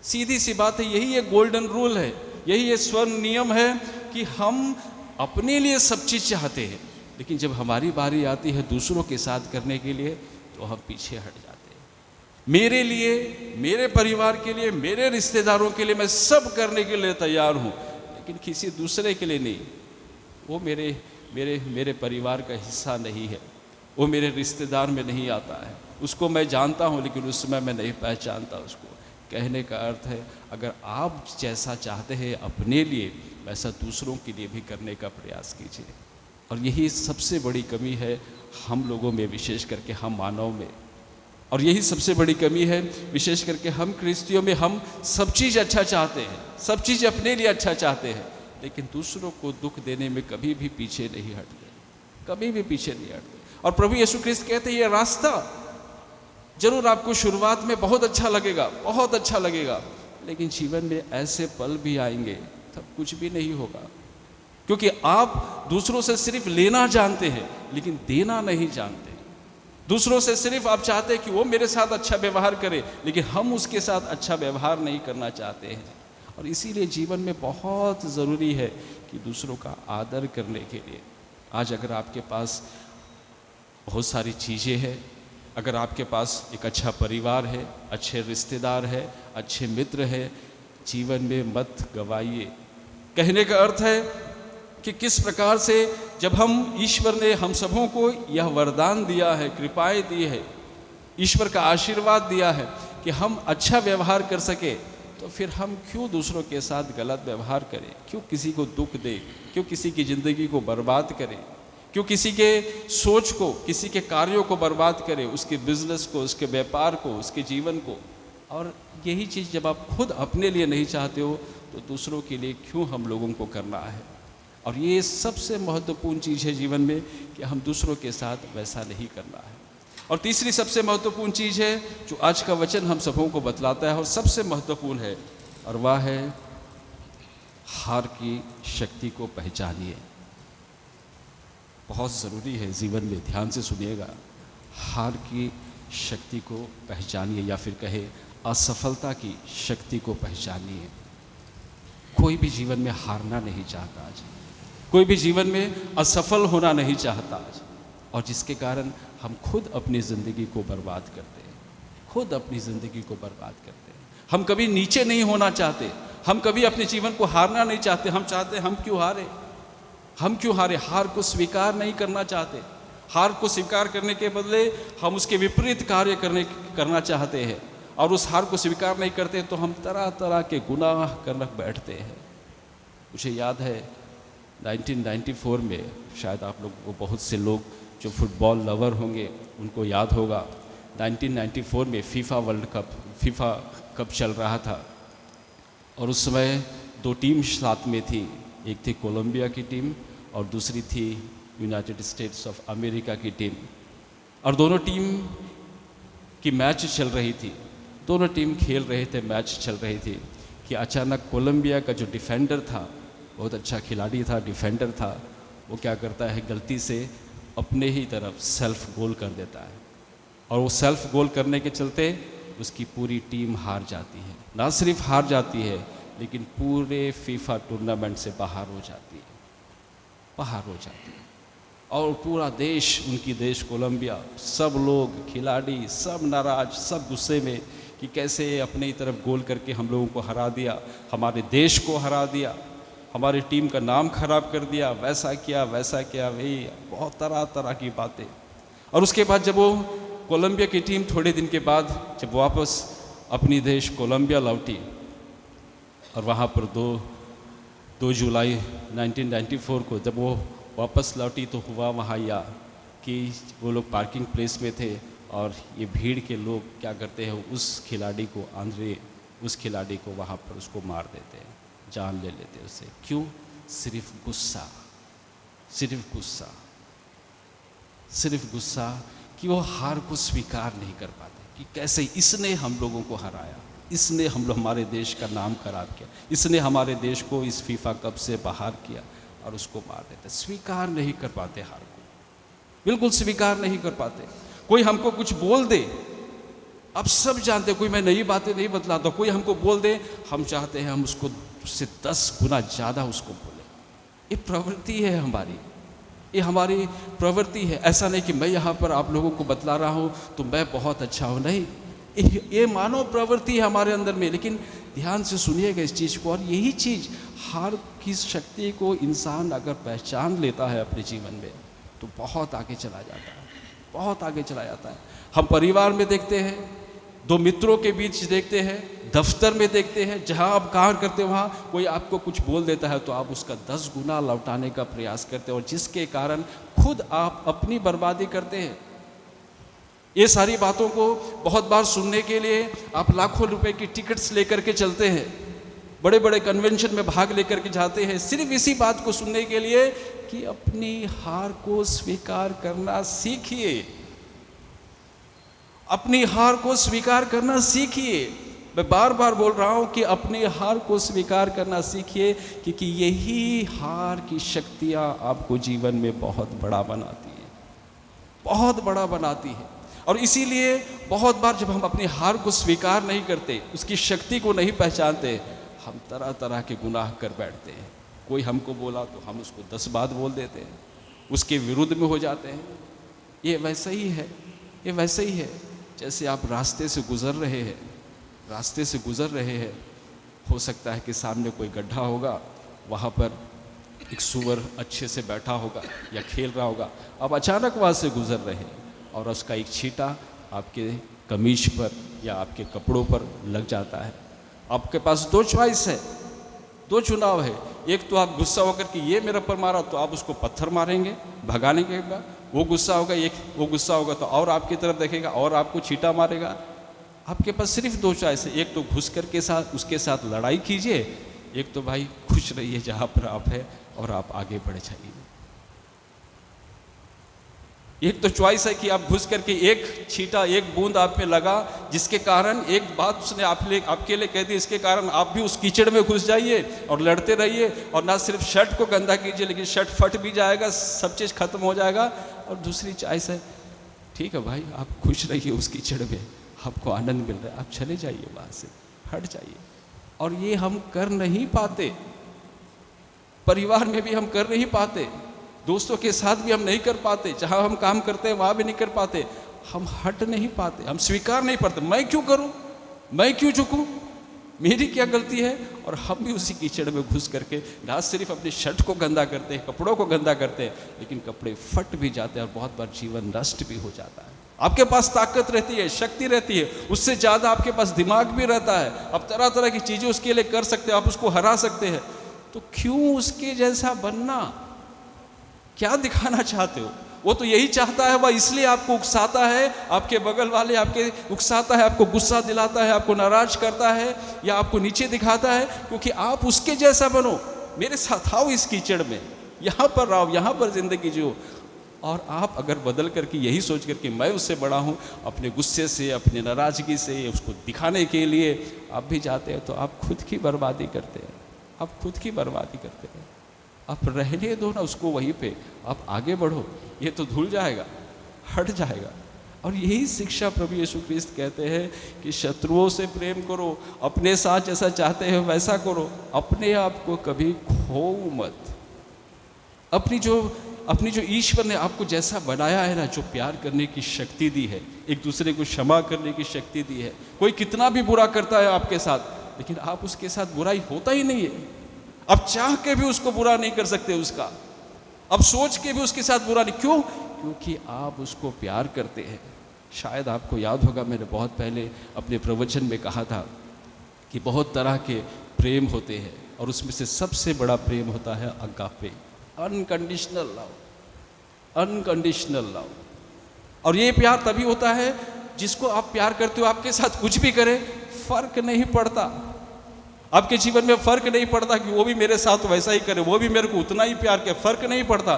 सीधी सी बात है, यही एक गोल्डन रूल है, यही एक स्वर्ण नियम है कि हम अपने लिए सब चीज़ चाहते हैं, लेकिन जब हमारी बारी आती है दूसरों के साथ करने के लिए तो हम पीछे हट जाते हैं। मेरे लिए, मेरे परिवार के लिए, मेरे रिश्तेदारों के लिए मैं सब करने के लिए तैयार हूँ, लेकिन किसी दूसरे के लिए नहीं। वो मेरे परिवार का हिस्सा नहीं है, वो मेरे रिश्तेदार में नहीं आता है, उसको मैं जानता हूँ लेकिन उस समय मैं नहीं पहचानता उसको। कहने का अर्थ है अगर आप जैसा चाहते हैं अपने लिए, वैसा दूसरों के लिए भी करने का प्रयास कीजिए। और यही सबसे बड़ी कमी है हम लोगों में, विशेष करके हम मानव में। और यही सबसे बड़ी कमी है विशेष करके हम ख्रिस्तियों में। हम सब चीज़ अच्छा चाहते हैं, सब चीज़ अपने लिए अच्छा चाहते हैं, लेकिन दूसरों को दुख देने में कभी भी पीछे नहीं हटते, कभी भी पीछे नहीं हटते। और प्रभु यीशु ख्रिस्त कहते हैं ये रास्ता जरूर आपको शुरुआत में बहुत अच्छा लगेगा, बहुत अच्छा लगेगा, लेकिन जीवन में ऐसे पल भी आएंगे तब कुछ भी नहीं होगा, क्योंकि आप दूसरों से सिर्फ लेना जानते हैं लेकिन देना नहीं जानते। दूसरों से सिर्फ आप चाहते हैं कि वो मेरे साथ अच्छा व्यवहार करे, लेकिन हम उसके साथ अच्छा व्यवहार नहीं करना चाहते हैं। और इसीलिए जीवन में बहुत ज़रूरी है कि दूसरों का आदर करने के लिए। आज अगर आपके पास बहुत सारी चीज़ें हैं, अगर आपके पास एक अच्छा परिवार है, अच्छे रिश्तेदार है, अच्छे मित्र है, जीवन में मत गवाइए। कहने का अर्थ है कि किस प्रकार से जब हम, ईश्वर ने हम सबों को यह वरदान दिया है, कृपाएं दी है, ईश्वर का आशीर्वाद दिया है कि हम अच्छा व्यवहार कर सके, तो फिर हम क्यों दूसरों के साथ गलत व्यवहार करें, क्यों किसी को दुख दें, क्यों किसी की ज़िंदगी को बर्बाद करें, क्यों किसी के सोच को, किसी के कार्यों को बर्बाद करें, उसके बिजनेस को, उसके व्यापार को, उसके जीवन को। और यही चीज़ जब आप खुद अपने लिए नहीं चाहते हो तो दूसरों के लिए क्यों हम लोगों को करना है। और ये सबसे महत्वपूर्ण चीज़ है जीवन में कि हम दूसरों के साथ वैसा नहीं करना है। और तीसरी सबसे महत्वपूर्ण चीज़ है जो आज का वचन हम सबों को बतलाता है और सबसे महत्वपूर्ण है, और वह है हार की शक्ति को पहचानिए। बहुत ज़रूरी है जीवन में, ध्यान से सुनिएगा। हार की शक्ति को पहचानिए, या फिर कहे असफलता की शक्ति को पहचानिए। कोई भी जीवन में हारना नहीं चाहता आज, कोई भी जीवन में असफल होना नहीं चाहता आज, और जिसके कारण हम खुद अपनी ज़िंदगी को बर्बाद करते हैं, खुद अपनी ज़िंदगी को बर्बाद करते हैं। हम कभी नीचे नहीं होना चाहते, हम कभी अपने जीवन को हारना नहीं चाहते। हम चाहते हम क्यों हारे, हम क्यों हारे, हार को स्वीकार नहीं करना चाहते। हार को स्वीकार करने के बदले हम उसके विपरीत कार्य करना चाहते हैं, और उस हार को स्वीकार नहीं करते तो हम तरह तरह के गुनाह करने बैठते हैं। मुझे याद है 1994 में, शायद आप लोग को, बहुत से लोग जो फुटबॉल लवर होंगे उनको याद होगा, 1994 में फीफा कप चल रहा था, और उस समय 2 टीम साथ में थी। एक थी कोलंबिया की टीम और दूसरी थी यूनाइटेड स्टेट्स ऑफ अमेरिका की टीम। और दोनों टीम की मैच चल रही थी, दोनों टीम खेल रहे थे, मैच चल रही थी, कि अचानक कोलंबिया का जो डिफेंडर था, बहुत अच्छा खिलाड़ी था, डिफेंडर था, वो क्या करता है, गलती से अपने ही तरफ सेल्फ गोल कर देता है। और वो सेल्फ गोल करने के चलते उसकी पूरी टीम हार जाती है। ना सिर्फ हार जाती है लेकिन पूरे फीफा टूर्नामेंट से बाहर हो जाती है, बाहर हो जाती है। और पूरा देश, उनकी देश कोलंबिया, सब लोग, खिलाड़ी, सब नाराज, सब गुस्से में कि कैसे अपनी तरफ गोल करके हम लोगों को हरा दिया, हमारे देश को हरा दिया, हमारी टीम का नाम खराब कर दिया, वैसा किया वैसा किया, वही बहुत तरह तरह की बातें। और उसके बाद जब वो कोलंबिया की टीम थोड़े दिन के बाद जब वापस अपनी देश कोलंबिया लौटी, और वहाँ पर 2 जुलाई 1994 को जब वो वापस लौटी तो हुआ वहाँ यह कि वो लोग पार्किंग प्लेस में थे, और ये भीड़ के लोग क्या करते हैं, उस खिलाड़ी को, उस खिलाड़ी को वहाँ पर उसको मार देते हैं, जान ले लेते हैं उससे। क्यों? सिर्फ गुस्सा, सिर्फ गुस्सा, सिर्फ गुस्सा कि वो हार को स्वीकार नहीं कर पाते कि कैसे इसने हम लोगों को हराया, इसने हमारे देश का नाम खराब किया, इसने हमारे देश को इस फीफा कप से बाहर किया, और उसको मार देते। स्वीकार नहीं कर पाते हार को, बिल्कुल स्वीकार नहीं कर पाते। कोई हमको कुछ बोल दे, अब सब जानते, कोई मैं नई बातें नहीं बतलाता, कोई हमको बोल दे, हम चाहते हैं हम उससे 10 गुना ज़्यादा उसको बोले। ये प्रवृत्ति है हमारी, ये हमारी प्रवृत्ति है। ऐसा नहीं कि मैं यहाँ पर आप लोगों को बतला रहा हूँ तो मैं बहुत अच्छा हूँ, नहीं, ये मानव प्रवृत्ति है हमारे अंदर में। लेकिन ध्यान से सुनिएगा इस चीज़ को, और यही चीज़, हार की शक्ति को इंसान अगर पहचान लेता है अपने जीवन में तो बहुत आगे चला जाता है, बहुत आगे चला जाता है। हम परिवार में देखते हैं, 2 मित्रों के बीच देखते हैं, दफ्तर में देखते हैं, जहाँ आप काम करते हैं वहाँ कोई आपको कुछ बोल देता है तो आप उसका 10 गुना लौटाने का प्रयास करते हैं, और जिसके कारण खुद आप अपनी बर्बादी करते हैं। ये सारी बातों को बहुत बार सुनने के लिए आप लाखों रुपए की टिकट्स लेकर के चलते हैं, बड़े बड़े कन्वेंशन में भाग लेकर के जाते हैं, सिर्फ इसी बात को सुनने के लिए कि अपनी हार को स्वीकार करना सीखिए, अपनी हार को स्वीकार करना सीखिए। मैं बार बार बोल रहा हूँ कि अपने हार को स्वीकार करना सीखिए, क्योंकि यही हार की शक्तियाँ आपको जीवन में बहुत बड़ा बनाती है, बहुत बड़ा बनाती है। और इसीलिए बहुत बार जब हम अपनी हार को स्वीकार नहीं करते, उसकी शक्ति को नहीं पहचानते, हम तरह तरह के गुनाह कर बैठते हैं। कोई हमको बोला तो हम उसको 10 बात बोल देते हैं, उसके विरुद्ध में हो जाते हैं। ये वैसे ही है, ये वैसे ही है जैसे आप रास्ते से गुजर रहे हैं, रास्ते से गुजर रहे हैं, हो सकता है कि सामने कोई गड्ढा होगा, वहाँ पर एक सूअर अच्छे से बैठा होगा या खेल रहा होगा, आप अचानक वहाँ से गुजर रहे हैं और उसका एक छींटा आपके कमीज पर या आपके कपड़ों पर लग जाता है। आपके पास 2 चॉइस है, 2 चुनाव है। एक तो आप गुस्सा होकर कि ये मेरे पर मारा, तो आप उसको पत्थर मारेंगे भगाने के बाद, वो गुस्सा होगा, एक वो गुस्सा होगा तो और आपकी तरफ देखेगा और आपको छींटा मारेगा। आपके पास सिर्फ 2 चॉइस है, एक तो घुस कर के साथ उसके साथ लड़ाई कीजिए, एक तो भाई खुश रहिए जहाँ पर आप है और आप आगे बढ़ जाइए। एक तो चॉइस है कि आप घुस करके एक छींटा, एक बूंद आप में लगा, जिसके कारण एक बात उसने आपके लिए कह दी, इसके कारण आप भी उस कीचड़ में घुस जाइए और लड़ते रहिए, और ना सिर्फ शर्ट को गंदा कीजिए लेकिन शर्ट फट भी जाएगा, सब चीज़ खत्म हो जाएगा। और दूसरी चॉइस है, ठीक है भाई आप खुश रहिए उस कीचड़ में, आपको आनंद मिल रहा है, आप चले जाइए वहाँ से, हट जाइए। और ये हम कर नहीं पाते, परिवार में भी हम कर नहीं पाते, दोस्तों के साथ भी हम नहीं कर पाते, जहाँ हम काम करते हैं वहाँ भी नहीं कर पाते, हम हट नहीं पाते, हम स्वीकार नहीं करते। मैं क्यों करूँ, मैं क्यों झुकूँ, मेरी क्या गलती है। और हम भी उसी कीचड़ में घुस करके ना सिर्फ अपनी शर्ट को गंदा करते हैं, कपड़ों को गंदा करते हैं, लेकिन कपड़े फट भी जाते हैं और बहुत बार जीवन नष्ट भी हो जाता है। आपके पास ताकत रहती है, शक्ति रहती है, उससे ज़्यादा आपके पास दिमाग भी रहता है, आप तरह तरह की चीज़ें उसके लिए कर सकते हैं, आप उसको हरा सकते हैं, तो क्यों उसके जैसा बनना, क्या दिखाना चाहते हो। वो तो यही चाहता है, वह इसलिए आपको उकसाता है, आपके बगल वाले आपके उकसाता है, आपको गुस्सा दिलाता है, आपको नाराज करता है या आपको नीचे दिखाता है, क्योंकि आप उसके जैसा बनो, मेरे साथ आओ इस कीचड़ में, यहाँ पर आओ, यहाँ पर जिंदगी जियो। और आप अगर बदल करके यही सोच करके मैं उससे बड़ा हूँ, अपने गुस्से से, अपने नाराज़गी से उसको दिखाने के लिए आप भी जाते हैं, तो आप खुद की बर्बादी करते हैं, आप खुद की बर्बादी करते हैं। आप रहने दो ना उसको वहीं पे, आप आगे बढ़ो, ये तो धुल जाएगा, हट जाएगा। और यही शिक्षा प्रभु यीशु ख्रिस्त कहते हैं कि शत्रुओं से प्रेम करो, अपने साथ जैसा चाहते हो वैसा करो, अपने आप को कभी खो मत। अपनी जो ईश्वर ने आपको जैसा बनाया है ना, जो प्यार करने की शक्ति दी है, एक दूसरे को क्षमा करने की शक्ति दी है, कोई कितना भी बुरा करता है आपके साथ, लेकिन आप उसके साथ बुराई होता ही नहीं है, आप चाह के भी उसको बुरा नहीं कर सकते उसका, अब सोच के भी उसके साथ बुरा नहीं, क्यों? क्योंकि आप उसको प्यार करते हैं। शायद आपको याद होगा, मैंने बहुत पहले अपने प्रवचन में कहा था कि बहुत तरह के प्रेम होते हैं और उसमें से सबसे बड़ा प्रेम होता है agape, unconditional love, unconditional love. और ये प्यार तभी होता है जिसको आप प्यार करते हो, आपके साथ कुछ भी करे फर्क नहीं पड़ता, आपके जीवन में फर्क नहीं पड़ता कि वो भी मेरे साथ वैसा ही करे, वो भी मेरे को उतना ही प्यार करे, फर्क नहीं पड़ता,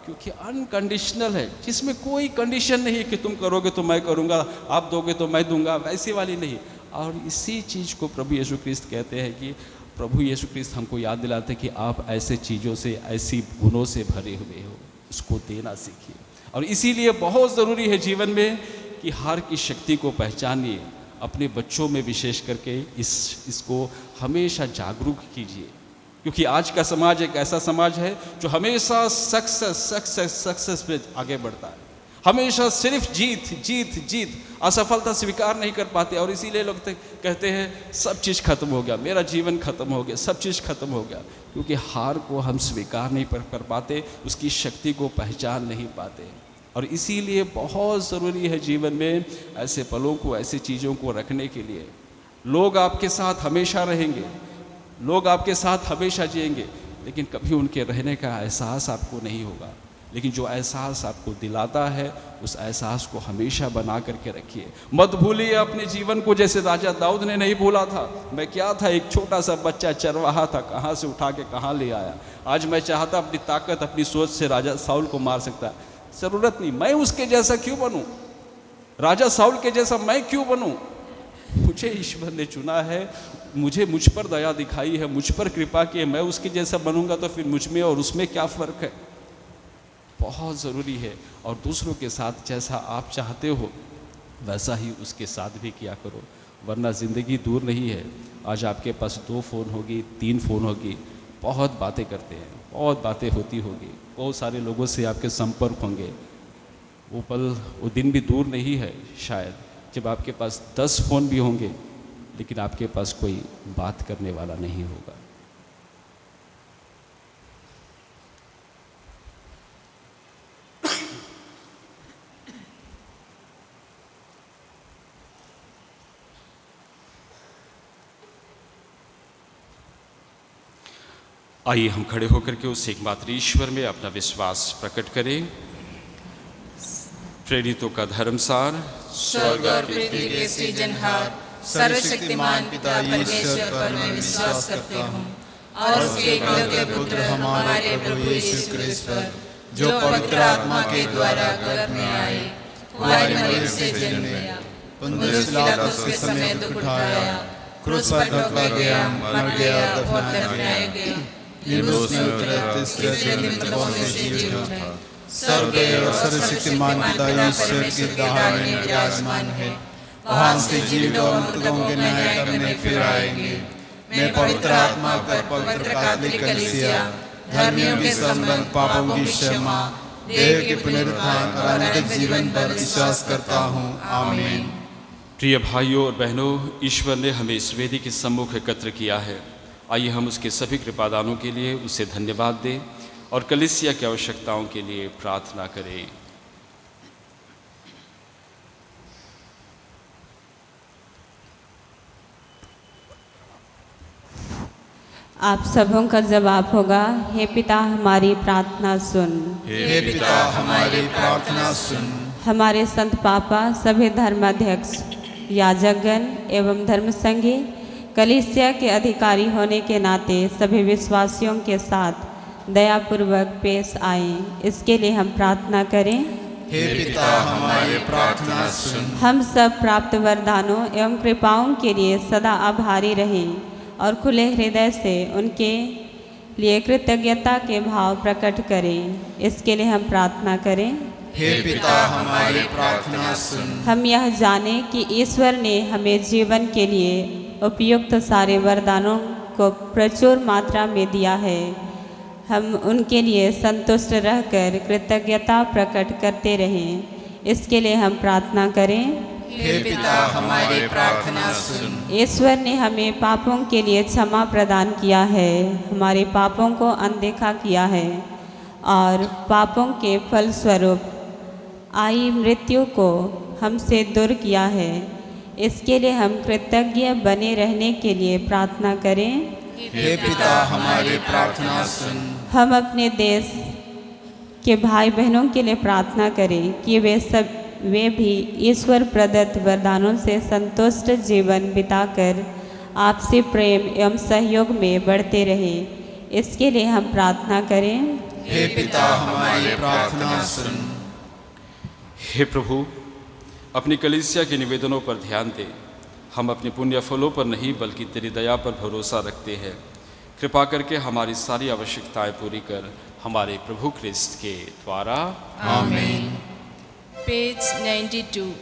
क्योंकि अनकंडीशनल है, जिसमें कोई कंडीशन नहीं है कि तुम करोगे तो मैं करूँगा, आप दोगे तो मैं दूंगा, वैसी वाली नहीं। और इसी चीज़ को प्रभु यीशु ख्रिस्त कहते हैं कि प्रभु यीशु ख्रिस्त हमको याद दिलाते हैं कि आप ऐसे चीज़ों से, ऐसी गुणों से भरे हुए हो, उसको देना सीखिए। और इसीलिए बहुत ज़रूरी है जीवन में कि हार की शक्ति को पहचानिए, अपने बच्चों में विशेष करके इसको हमेशा जागरूक कीजिए, क्योंकि आज का समाज एक ऐसा समाज है जो हमेशा सक्सेस में आगे बढ़ता है, हमेशा सिर्फ जीत जीत जीत, असफलता स्वीकार नहीं कर पाते। और इसीलिए लोग कहते हैं सब चीज़ खत्म हो गया, मेरा जीवन खत्म हो गया, सब चीज़ खत्म हो गया, क्योंकि हार को हम स्वीकार नहीं कर पाते, उसकी शक्ति को पहचान नहीं पाते। और इसीलिए बहुत ज़रूरी है जीवन में ऐसे पलों को, ऐसी चीज़ों को रखने के लिए। लोग आपके साथ हमेशा रहेंगे, लोग आपके साथ हमेशा जिएंगे, लेकिन कभी उनके रहने का एहसास आपको नहीं होगा। लेकिन जो एहसास आपको दिलाता है, उस एहसास को हमेशा बना करके रखिए। मत भूलिए अपने जीवन को, जैसे राजा दाऊद ने नहीं भूला था। मैं क्या था, एक छोटा सा बच्चा चरवाहा था, कहाँ से उठा के कहाँ ले आया। आज मैं चाहता अपनी ताकत, अपनी सोच से राजा साउल को मार सकता, ज़रूरत नहीं। मैं उसके जैसा क्यों बनूं, राजा साउल के जैसा मैं क्यों बनूं? मुझे ईश्वर ने चुना है, मुझ पर दया दिखाई है, मुझ पर कृपा की है, मैं उसके जैसा बनूंगा तो फिर मुझ में और उसमें क्या फ़र्क है। बहुत ज़रूरी है। और दूसरों के साथ जैसा आप चाहते हो वैसा ही उसके साथ भी किया करो, वरना ज़िंदगी दूर नहीं है। आज आपके पास 2 फ़ोन होगी, 3 फ़ोन होगी, बहुत बातें करते हैं, बहुत बातें होती होगी, बहुत सारे लोगों से आपके संपर्क होंगे। वो पल, वो दिन भी दूर नहीं है शायद जब आपके पास 10 फ़ोन भी होंगे लेकिन आपके पास कोई बात करने वाला नहीं होगा। आइए हम खड़े होकर के उस एकमात्र ईश्वर में अपना विश्वास प्रकट करें। प्रेरितों का धर्मसार। स्वर्ग और पृथ्वी के सृजनहार सर्वशक्तिमान पिता परमेश्वर पर मैं विश्वास करता हूँ और उसके एकलौते पुत्र हमारे प्रभु यीशु क्रिस्त पर, जो पवित्र आत्मा के द्वारा गर्भ में आए, कुंवारी मरियम से जन्म लिया, पुन्तियुस पिलातुस के समय दुख उठाया, क्रूस पर ठोका गया, मर गया और दफनाया गया, निर्दोष में उतरा, तीसरे दिन मृतकों में से जी उठा, स्वर्ग और सर्वशक्तिमान पिता ईश्वर के दाहिने विराजमान है, वहाँ से जीवित और मृतकों के न्याय करने फिर आएंगे। मैं पवित्र आत्मा पर पवित्र कैथोलिक कलीसिया, धर्मियों के संबंध, पापों की क्षमा, देह के पुनरुत्थान और अनंत जीवन पर विश्वास करता हूँ। आमीन। प्रिय भाइयों और बहनों, ईश्वर ने हमें इस वेदी के सम्मुख एकत्र किया है। आइए हम उसके सभी कृपादानों के लिए उसे धन्यवाद दें और कलीसिया की आवश्यकताओं के लिए प्रार्थना करें। आप सबों का जवाब होगा, हे पिता हमारी प्रार्थना सुन। हे पिता हमारी प्रार्थना सुन। हमारे संत पापा, सभी धर्माध्यक्ष, याजकगण एवं धर्मसंघी कलीसिया के अधिकारी होने के नाते सभी विश्वासियों के साथ दयापूर्वक पेश आए, इसके लिए हम प्रार्थना करें। हे पिता हमारी प्रार्थना सुन। हम सब प्राप्त वरदानों एवं कृपाओं के लिए सदा आभारी रहें और खुले हृदय से उनके लिए कृतज्ञता के भाव प्रकट करें, इसके लिए हम प्रार्थना करें। हे पिता हमारी प्रार्थना सुन। हम यह जाने कि ईश्वर ने हमें जीवन के लिए उपयुक्त सारे वरदानों को प्रचुर मात्रा में दिया है। हम उनके लिए संतुष्ट रहकर कृतज्ञता प्रकट करते रहें, इसके लिए हम प्रार्थना करें। हे पिता हमारी प्रार्थना सुन। ईश्वर ने हमें पापों के लिए क्षमा प्रदान किया है, हमारे पापों को अनदेखा किया है और पापों के फलस्वरूप आई मृत्यु को हमसे दूर किया है, इसके लिए हम कृतज्ञ बने रहने के लिए प्रार्थना करें। हे पिता हमारी प्रार्थना सुन। हम अपने देश के भाई बहनों के लिए प्रार्थना करें कि वे भी ईश्वर प्रदत्त वरदानों से संतुष्ट जीवन बिताकर आपसी प्रेम एवं सहयोग में बढ़ते रहें, इसके लिए हम प्रार्थना करें। हे पिता हमारी प्रार्थना सुन। हे प्रभु, अपनी कलीसिया के निवेदनों पर ध्यान दे। हम अपने पुण्य फलों पर नहीं बल्कि तेरी दया पर भरोसा रखते हैं। कृपा करके हमारी सारी आवश्यकताएं पूरी कर, हमारे प्रभु क्रिस्त के द्वारा। आमीन। पेज 92।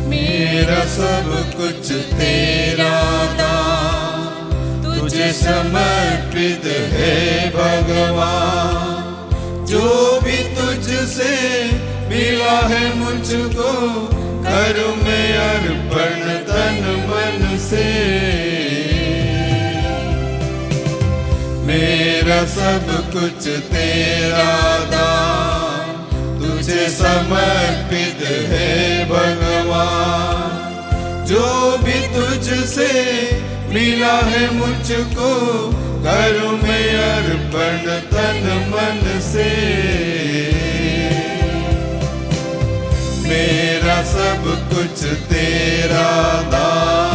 मेरा सब कुछ तेरा दान, तुझे समर्पित है भगवान। जो भी तुझसे मिला है मुझको, करूं मैं अर्पण तन मन से। मेरा सब कुछ तेरा दान, तुझे समर्पित है भगवान। जो भी तुझसे मिला है मुझको, करूं मैं अर्पण तन मन से। मेरा मेरा सब कुछ तेरा दान।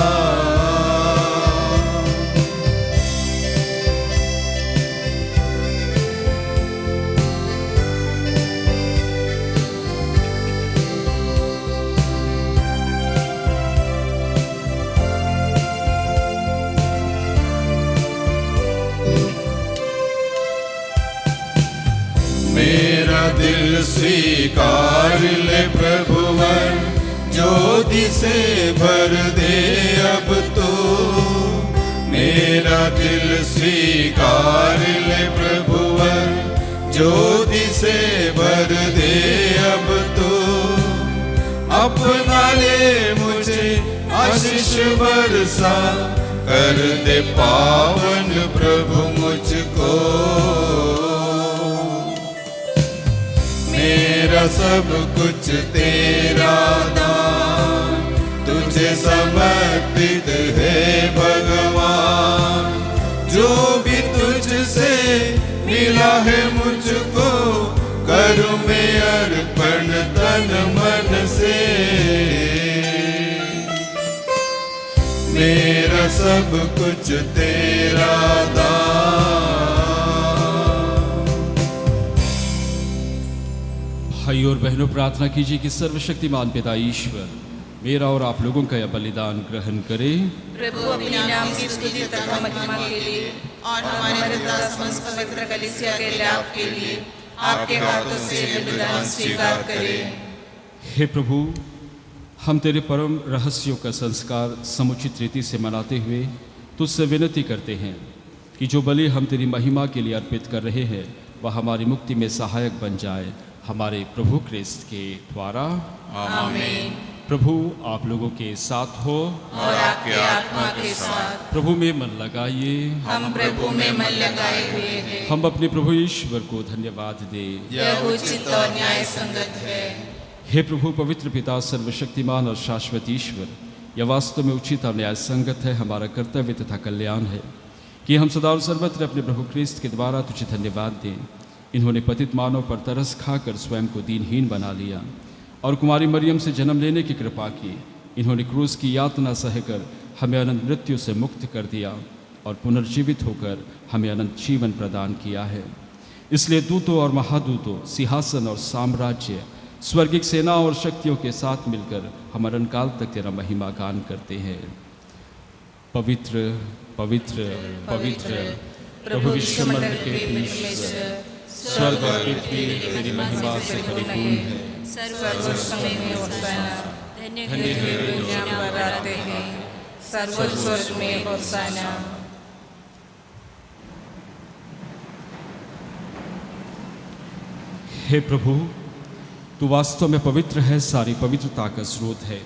मेरा दिल स्वीकार ले प्रभुवर, ज्योति से भर दे अब तो। मेरा दिल स्वीकार ले प्रभुवर, ज्योति से भर दे अब तो। अपना ले मुझे आशीष बरसा, कर दे पावन प्रभु मुझको। मेरा सब कुछ तेरा दान, तुझे समर्पित है भगवान। जो भी तुझसे मिला है मुझको, करूं मैं अर्पण तन मन से। मेरा सब कुछ तेरा दान। भाई और बहनों, प्रार्थना कीजिए कि सर्वशक्तिमान पिता ईश्वर मेरा और आप लोगों का यह बलिदान ग्रहण करे। प्रभु अपने नाम की स्तुति तथा महिमा के लिए और हमारे समस्त पवित्र कलीसिया के लाभ के लिए आपके हाथों से बलिदान स्वीकार करें। हे प्रभु, हम तेरे परम रहस्यों का संस्कार समुचित रीति से मनाते हुए तुझसे विनती करते हैं कि जो बलि हम तेरी महिमा के लिए अर्पित कर रहे हैं वह हमारी मुक्ति में सहायक बन जाए, हमारे प्रभु क्रिस्त के द्वारा। आमीन। प्रभु आप लोगों के साथ हो और आपके आत्मा के साथ। प्रभु में मन लगाइए। हम प्रभु में मन लगाए हुए हैं। हम अपने प्रभु ईश्वर को धन्यवाद दें। यह उचित और न्याय संगत है। हे प्रभु पवित्र पिता सर्वशक्तिमान और शाश्वत ईश्वर, यह वास्तव में उचित और न्याय संगत है, हमारा कर्तव्य तथा कल्याण है कि हम सदा और सर्वत्र अपने प्रभु क्रिस्त के द्वारा तुझे धन्यवाद दें। इन्होंने पतित मानव पर तरस खाकर स्वयं को दीनहीन बना लिया और कुमारी मरियम से जन्म लेने की कृपा की। इन्होंने क्रूस की यातना सहकर हमें अनंत मृत्यु से मुक्त कर दिया और पुनर्जीवित होकर हमें अनंत जीवन प्रदान किया है। इसलिए दूतों और महादूतों, सिंहासन और साम्राज्य, स्वर्गिक सेना और शक्तियों के साथ मिलकर हम अनंत काल तक तेरा महिमा गान करते हैं। पवित्र पवित्र पवित्र प्रभु विश्वमंडल के ईश्वर, स्वर्ग और पृथ्वी तेरी महिमा से परिपूर्ण है। सर्वोच्च समय में होसाना, धन्य है जो नाम पर आते हैं। सर्वोच्च स्वर्ग में होसाना। हे प्रभु, तू वास्तव में पवित्र है, सारी पवित्रता का स्रोत है।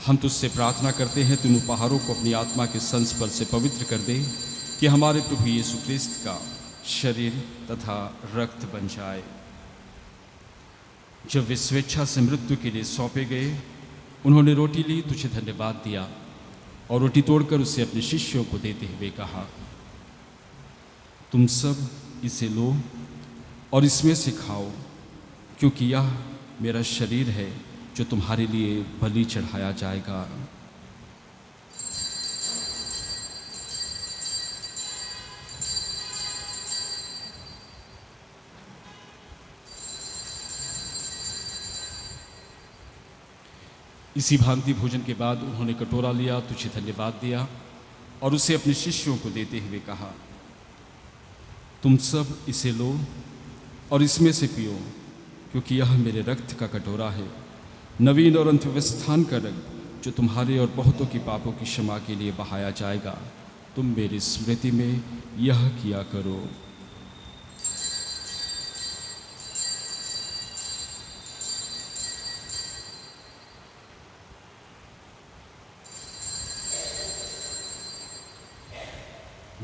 हम तुझसे प्रार्थना करते हैं, तुम उपहारों को अपनी आत्मा के संस्पर्श से पवित्र कर दे कि हमारे प्रभु यीशु क्रिस्त का शरीर तथा रक्त बन जाए। जब वे स्वेच्छा से मृत्यु के लिए सौंपे गए, उन्होंने रोटी ली, तुझे धन्यवाद दिया और रोटी तोड़कर उसे अपने शिष्यों को देते हुए कहा, तुम सब इसे लो और इसमें से खाओ, क्योंकि यह मेरा शरीर है जो तुम्हारे लिए बलि चढ़ाया जाएगा। इसी भांति भोजन के बाद उन्होंने कटोरा लिया, तुझे धन्यवाद दिया और उसे अपने शिष्यों को देते हुए कहा, तुम सब इसे लो और इसमें से पियो, क्योंकि यह मेरे रक्त का कटोरा है, नवीन और अंतव्यवस्थान का रक्त, जो तुम्हारे और बहुतों की पापों की क्षमा के लिए बहाया जाएगा। तुम मेरी स्मृति में यह किया करो।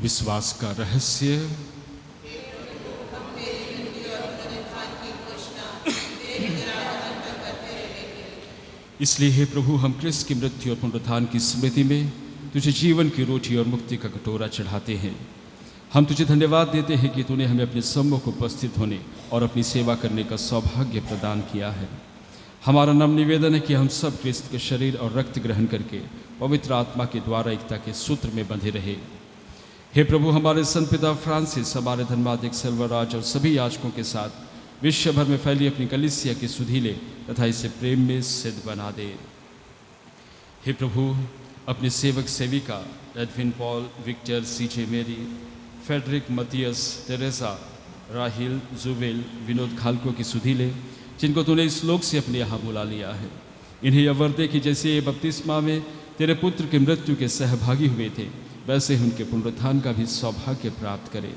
विश्वास का रहस्य। इसलिए हे प्रभु, हम क्रिस्त की मृत्यु और पुनरुत्थान की स्मृति में तुझे जीवन की रोटी और मुक्ति का कटोरा चढ़ाते हैं। हम तुझे धन्यवाद देते हैं कि तूने हमें अपने सम्मुख उपस्थित होने और अपनी सेवा करने का सौभाग्य प्रदान किया है। हमारा नम्र निवेदन है कि हम सब क्रिस्त के शरीर और रक्त ग्रहण करके पवित्र आत्मा के द्वारा एकता के सूत्र में बंधे रहे। हे प्रभु, हमारे संत पिता फ्रांसिस, हमारे धर्माधिक सर्वराज और सभी याजकों के साथ विश्व भर में फैली अपनी कलीसिया की सुधि ले तथा इसे प्रेम में सिद्ध बना दे। हे प्रभु, अपने सेवक सेविका एडविन पॉल, विक्टर, सीजे मेरी, फेडरिक, मतियस, तेरेसा, राहिल, जुवेल, विनोद खालको की सुधि ले, जिनको तूने इस लोक से अपने यहाँ बुला लिया है। इन्हें यह वर दे कि जैसे ये बपतिस्मा में तेरे पुत्र के मृत्यु के सहभागी हुए थे, वैसे ही उनके पुनरुत्थान का भी सौभाग्य प्राप्त करे।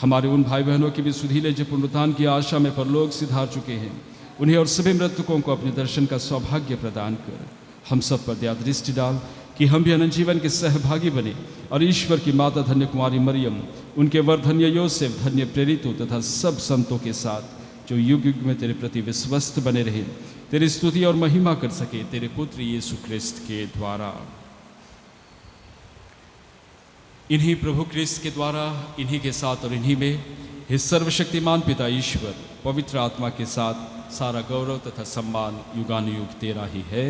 हमारे उन भाई बहनों की भी सुधि ले जो पुनरुत्थान की आशा में परलोक सिधार चुके हैं, उन्हें और सभी मृतकों को अपने दर्शन का सौभाग्य प्रदान कर। हम सब पर दया दृष्टि डाल कि हम भी अनंत जीवन के सहभागी बने और ईश्वर की माता धन्य कुमारी मरियम, उनके वर धन्य योसेफ, धन्य प्रेरितों तथा सब संतों के साथ जो युग युग में तेरे प्रति विश्वस्त बने रहे, तेरी स्तुति और महिमा कर सके तेरे पुत्र यीशु ख्रिस्त के द्वारा। इन्हीं प्रभु ख्रिस्त के द्वारा, इन्हीं के साथ और इन्हीं में हे सर्वशक्तिमान पिता ईश्वर पवित्र आत्मा के साथ सारा गौरव तथा सम्मान युगानुयुग तेरा ही है।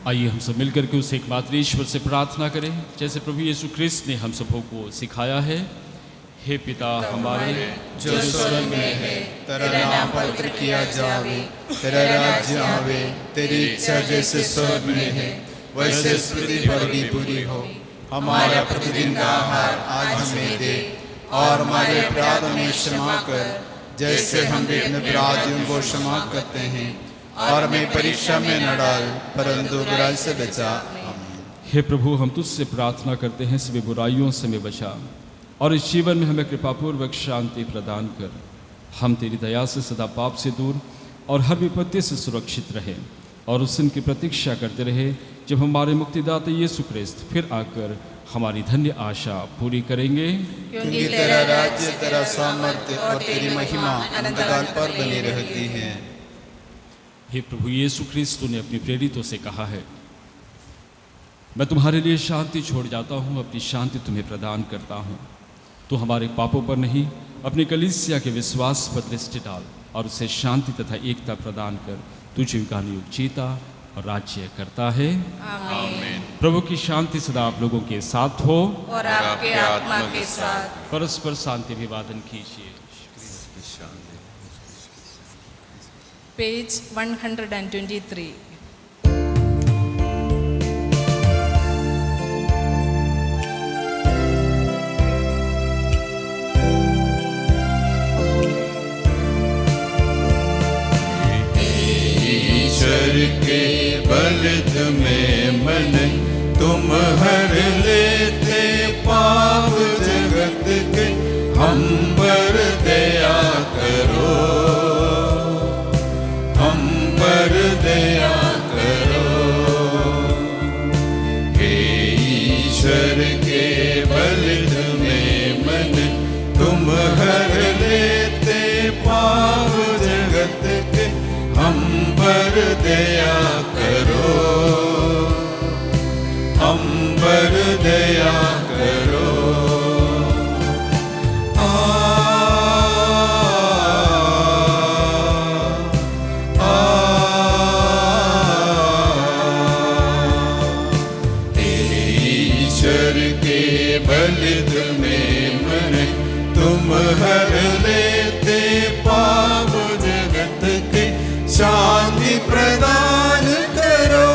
आइए हम सब मिलकर के उस एकमात्र ईश्वर से प्रार्थना करें जैसे प्रभु यीशु ख्रिस्त ने हम सबों को सिखाया है। हे पिता हमारे जो स्वर्ग में है, तेरा नाम पवित्र किया जावे, तेरा राज्य आवे, तेरी इच्छा जैसे स्वर्ग में है वैसे इस पृथ्वी पर भी पूरी हो। हमारा प्रतिदिन का आहार आज हमें दे और हमारे अपराध में क्षमा कर जैसे हम भी अपने अपराधियों को क्षमा करते हैं, और हमें परीक्षा में न डाल परंतु बुराई से बचा। आमीन। हे प्रभु, हम तुझसे प्रार्थना करते हैं सभी बुराइयों से हमें बचा और इस जीवन में हमें कृपापूर्वक शांति प्रदान कर। हम तेरी दया से सदा पाप से दूर और हर विपत्ति से सुरक्षित रहे और उस दिन की प्रतीक्षा करते रहे जब हमारे मुक्तिदाता यीशु ख्रिस्त फिर आकर हमारी धन्य आशा पूरी करेंगे। क्योंकि तेरा राज्य, तेरा सामर्थ्य और तेरी महिमा अनंतकाल पर बनी रहती है। हे प्रभु यीशु ख्रिस्त ने अपने प्रेरितों से कहा है, मैं तुम्हारे लिए शांति छोड़ जाता हूँ, अपनी शांति तुम्हें प्रदान करता हूँ। तो हमारे पापों पर नहीं अपनी कलीसिया के विश्वास पर दृष्टि डाल और उसे शांति तथा एकता प्रदान कर तू युगानुयुग जीता और राज्य करता है। आमीन। प्रभु की शांति सदा आप लोगों के साथ हो और आपके आत्मा के साथ। परस्पर शांति अभिवादन कीजिए। पेज 123। ईश्वर के बल में मन तुम हर लेते पाप जगत के, हम पर दया करो, हम पर दया करो। हे ईश्वर के बल में मन तुम हर लेते पाप जगत के, हम पर दया करो, हम पर दया करो। ईश्वर के बल में मन तुम हर लेते पाप जगत के, शांति प्रदान करो,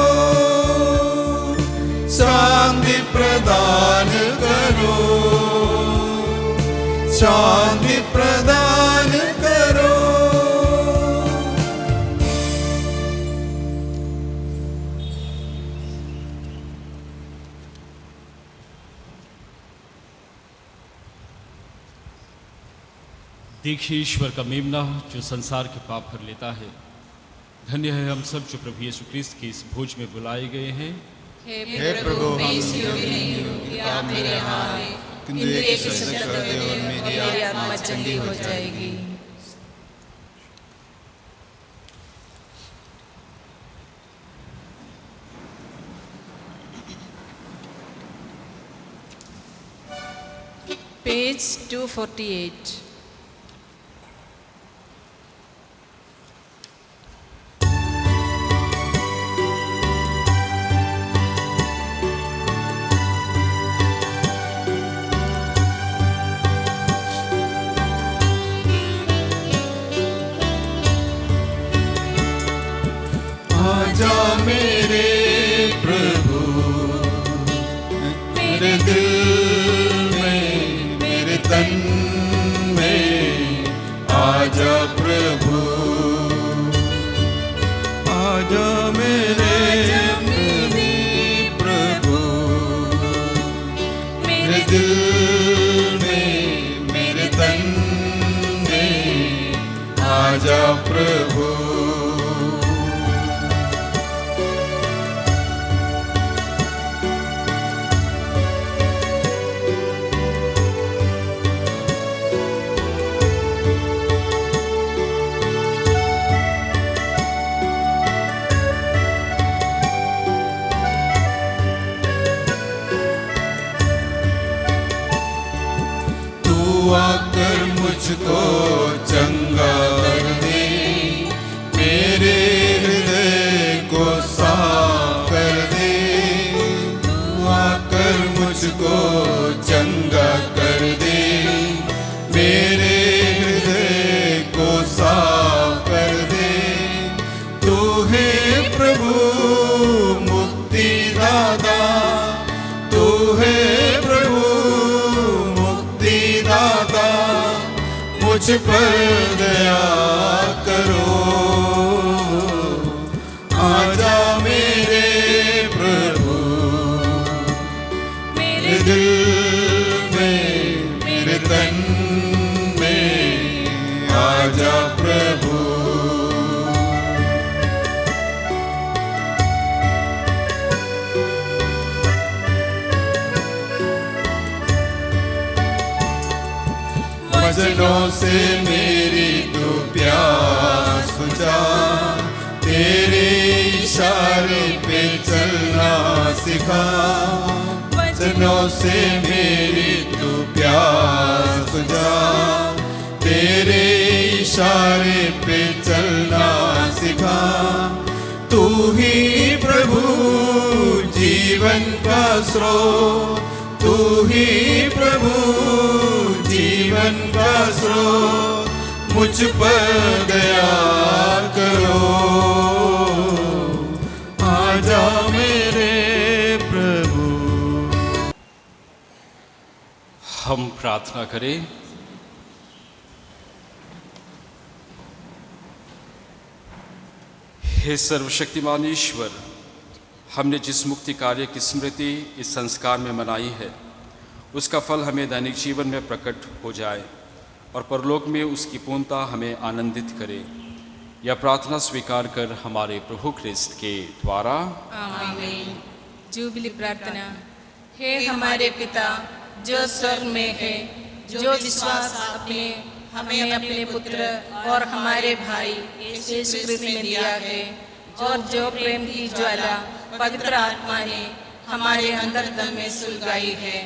शांति प्रदान करो, शांति प्रदान करो। देखिए ईश्वर का मेमना जो संसार के पाप भर लेता है। धन्य है हम सब जो प्रभु यीशु ख्रिस्त के इस भोज में बुलाए गए हैं। हे प्रभु, हम इस योग्य नहीं हो कि आप मेरे यहाँ आए, किंतु एक शब्द कर दे और मेरी आत्मा चंगी हो जाएगी। Page 248. आजा मेरे प्रभु मेरे दिल में, मेरे तन में, आजा प्रभु, आजा मेरे प्रभु, मेरे दिल में, मेरे तन में, आजा प्रभु। आकर मुझको चंगा कर दे, मेरे हृदय को साफ कर दे। तू आकर मुझको चंगा कर दे, मेरे हृदय को साफ कर दे। तू है प्रभु मुक्ति दाता, तू है प्रभु दाता, मुझ पर दया करो। आजा मेरे प्रभु, मेरे दिल में, मेरे तन में, आजा प्रभु। वचनों से मेरी तो प्यास बुझा, तेरे इशारे पे चलना सिखा। वचनों से मेरी तो प्यास बुझा, तेरे इशारे पे चलना सिखा। तू ही प्रभु जीवन का स्रोत, तू ही प्रभु जीवन का स्रोत, मुझ पर दया करो। आजा मेरे प्रभु। हम प्रार्थना करें। हे सर्वशक्तिमान ईश्वर, हमने जिस मुक्ति कार्य की स्मृति इस संस्कार में मनाई है, उसका फल हमें दैनिक जीवन में प्रकट हो जाए और परलोक में उसकी पूर्णता हमें आनंदित करे। यह प्रार्थना स्वीकार कर हमारे प्रभु ख्रिस्त के द्वारा आमीन। जुबली प्रार्थना। हे हमारे पिता जो स्वर्ग में है, जो विश्वास आपने हमें अपने पुत्र और हमारे भाई यीशु क्रिस्त में दिया है, और जो प्रेम की ज्वाला पवित्र आत्मा ने हमारे अंतर्दम में सुलगाई है,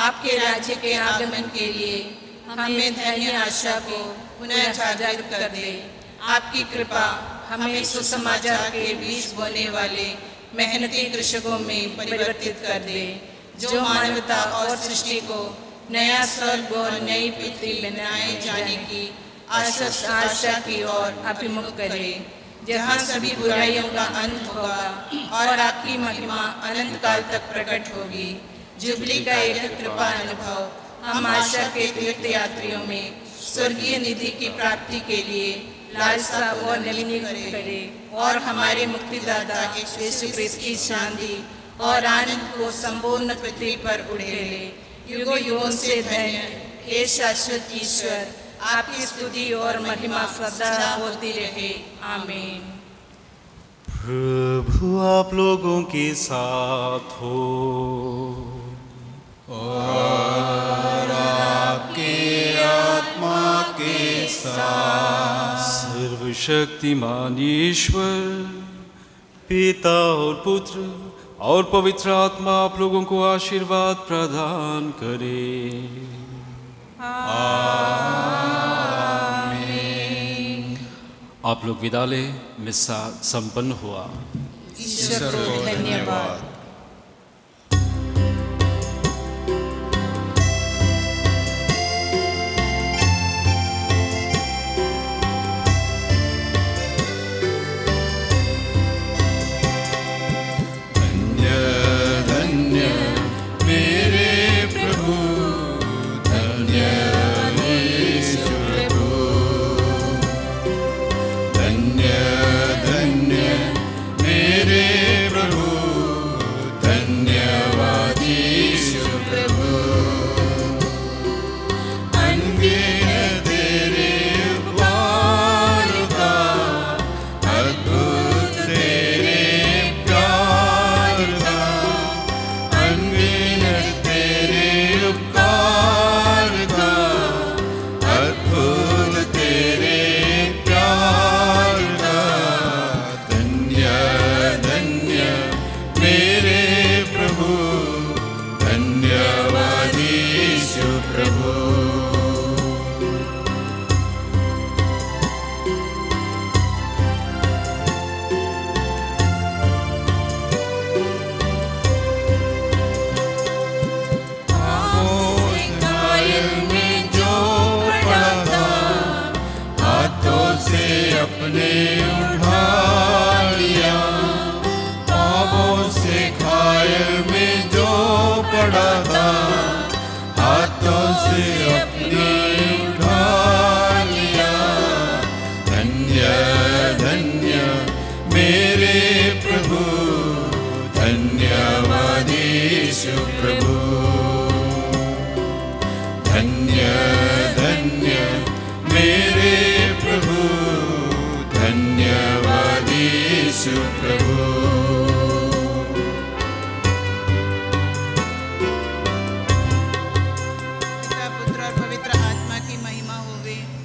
आपके राज्य के आगमन के लिए हमें धन्य आशा को पुनः जागृत कर दे। आपकी कृपा हमें सुसमाचार के बीज बोने वाले मेहनती कृषकों में परिवर्तित कर दे, जो मानवता और सृष्टि को नया स्वर्ग और नई पृथ्वी बनाए जाने की आशा की ओर अभिमुख करे, जहाँ सभी बुराइयों का अंत होगा और आपकी महिमा अनंत काल तक प्रकट होगी। जुबली का यह कृपा अनुभव हम आशा के तीर्थ यात्रियों में स्वर्गीय निधि की प्राप्ति के लिए लालसा और नवीनीकरण करे, और हमारे मुक्तिदाता यीशु क्रिस्त की शांति और आनंद को संपूर्ण पृथ्वी पर उड़ेले। युगों युगों से धन्य हे शाश्वत ईश्वर, आपकी स्तुति और महिमा सदा होती रहे। आमीन। प्रभु आप लोगों के साथ हो और आपके आत्मा के साथ। सर्वशक्तिमान ईश्वर पिता और पुत्र और पवित्र आत्मा आप लोगों को आशीर्वाद प्रदान करे। आप लोग विदा लें, मिस्सा संपन्न हुआ। ईश्वर को धन्यवाद।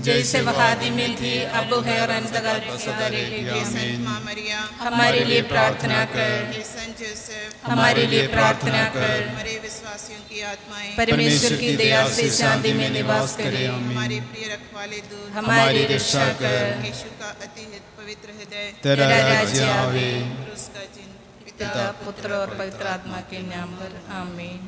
जैसे वह आदि में थी, अब है और अंतकाल हमारे लिए प्रार्थना कर। हमारे लिए प्रार्थना कर। हमारे विश्वासियों की आत्माएं परमेश्वर की दया से शांति में निवास करे। हमारे प्रिय रखवाले दूत हमारी रक्षा कर। यीशु का अति पवित्र हृदय तेरा राज्य आवे। उसका चिन्ह पिता, पुत्र और पवित्र आत्मा के नाम पर आमीन।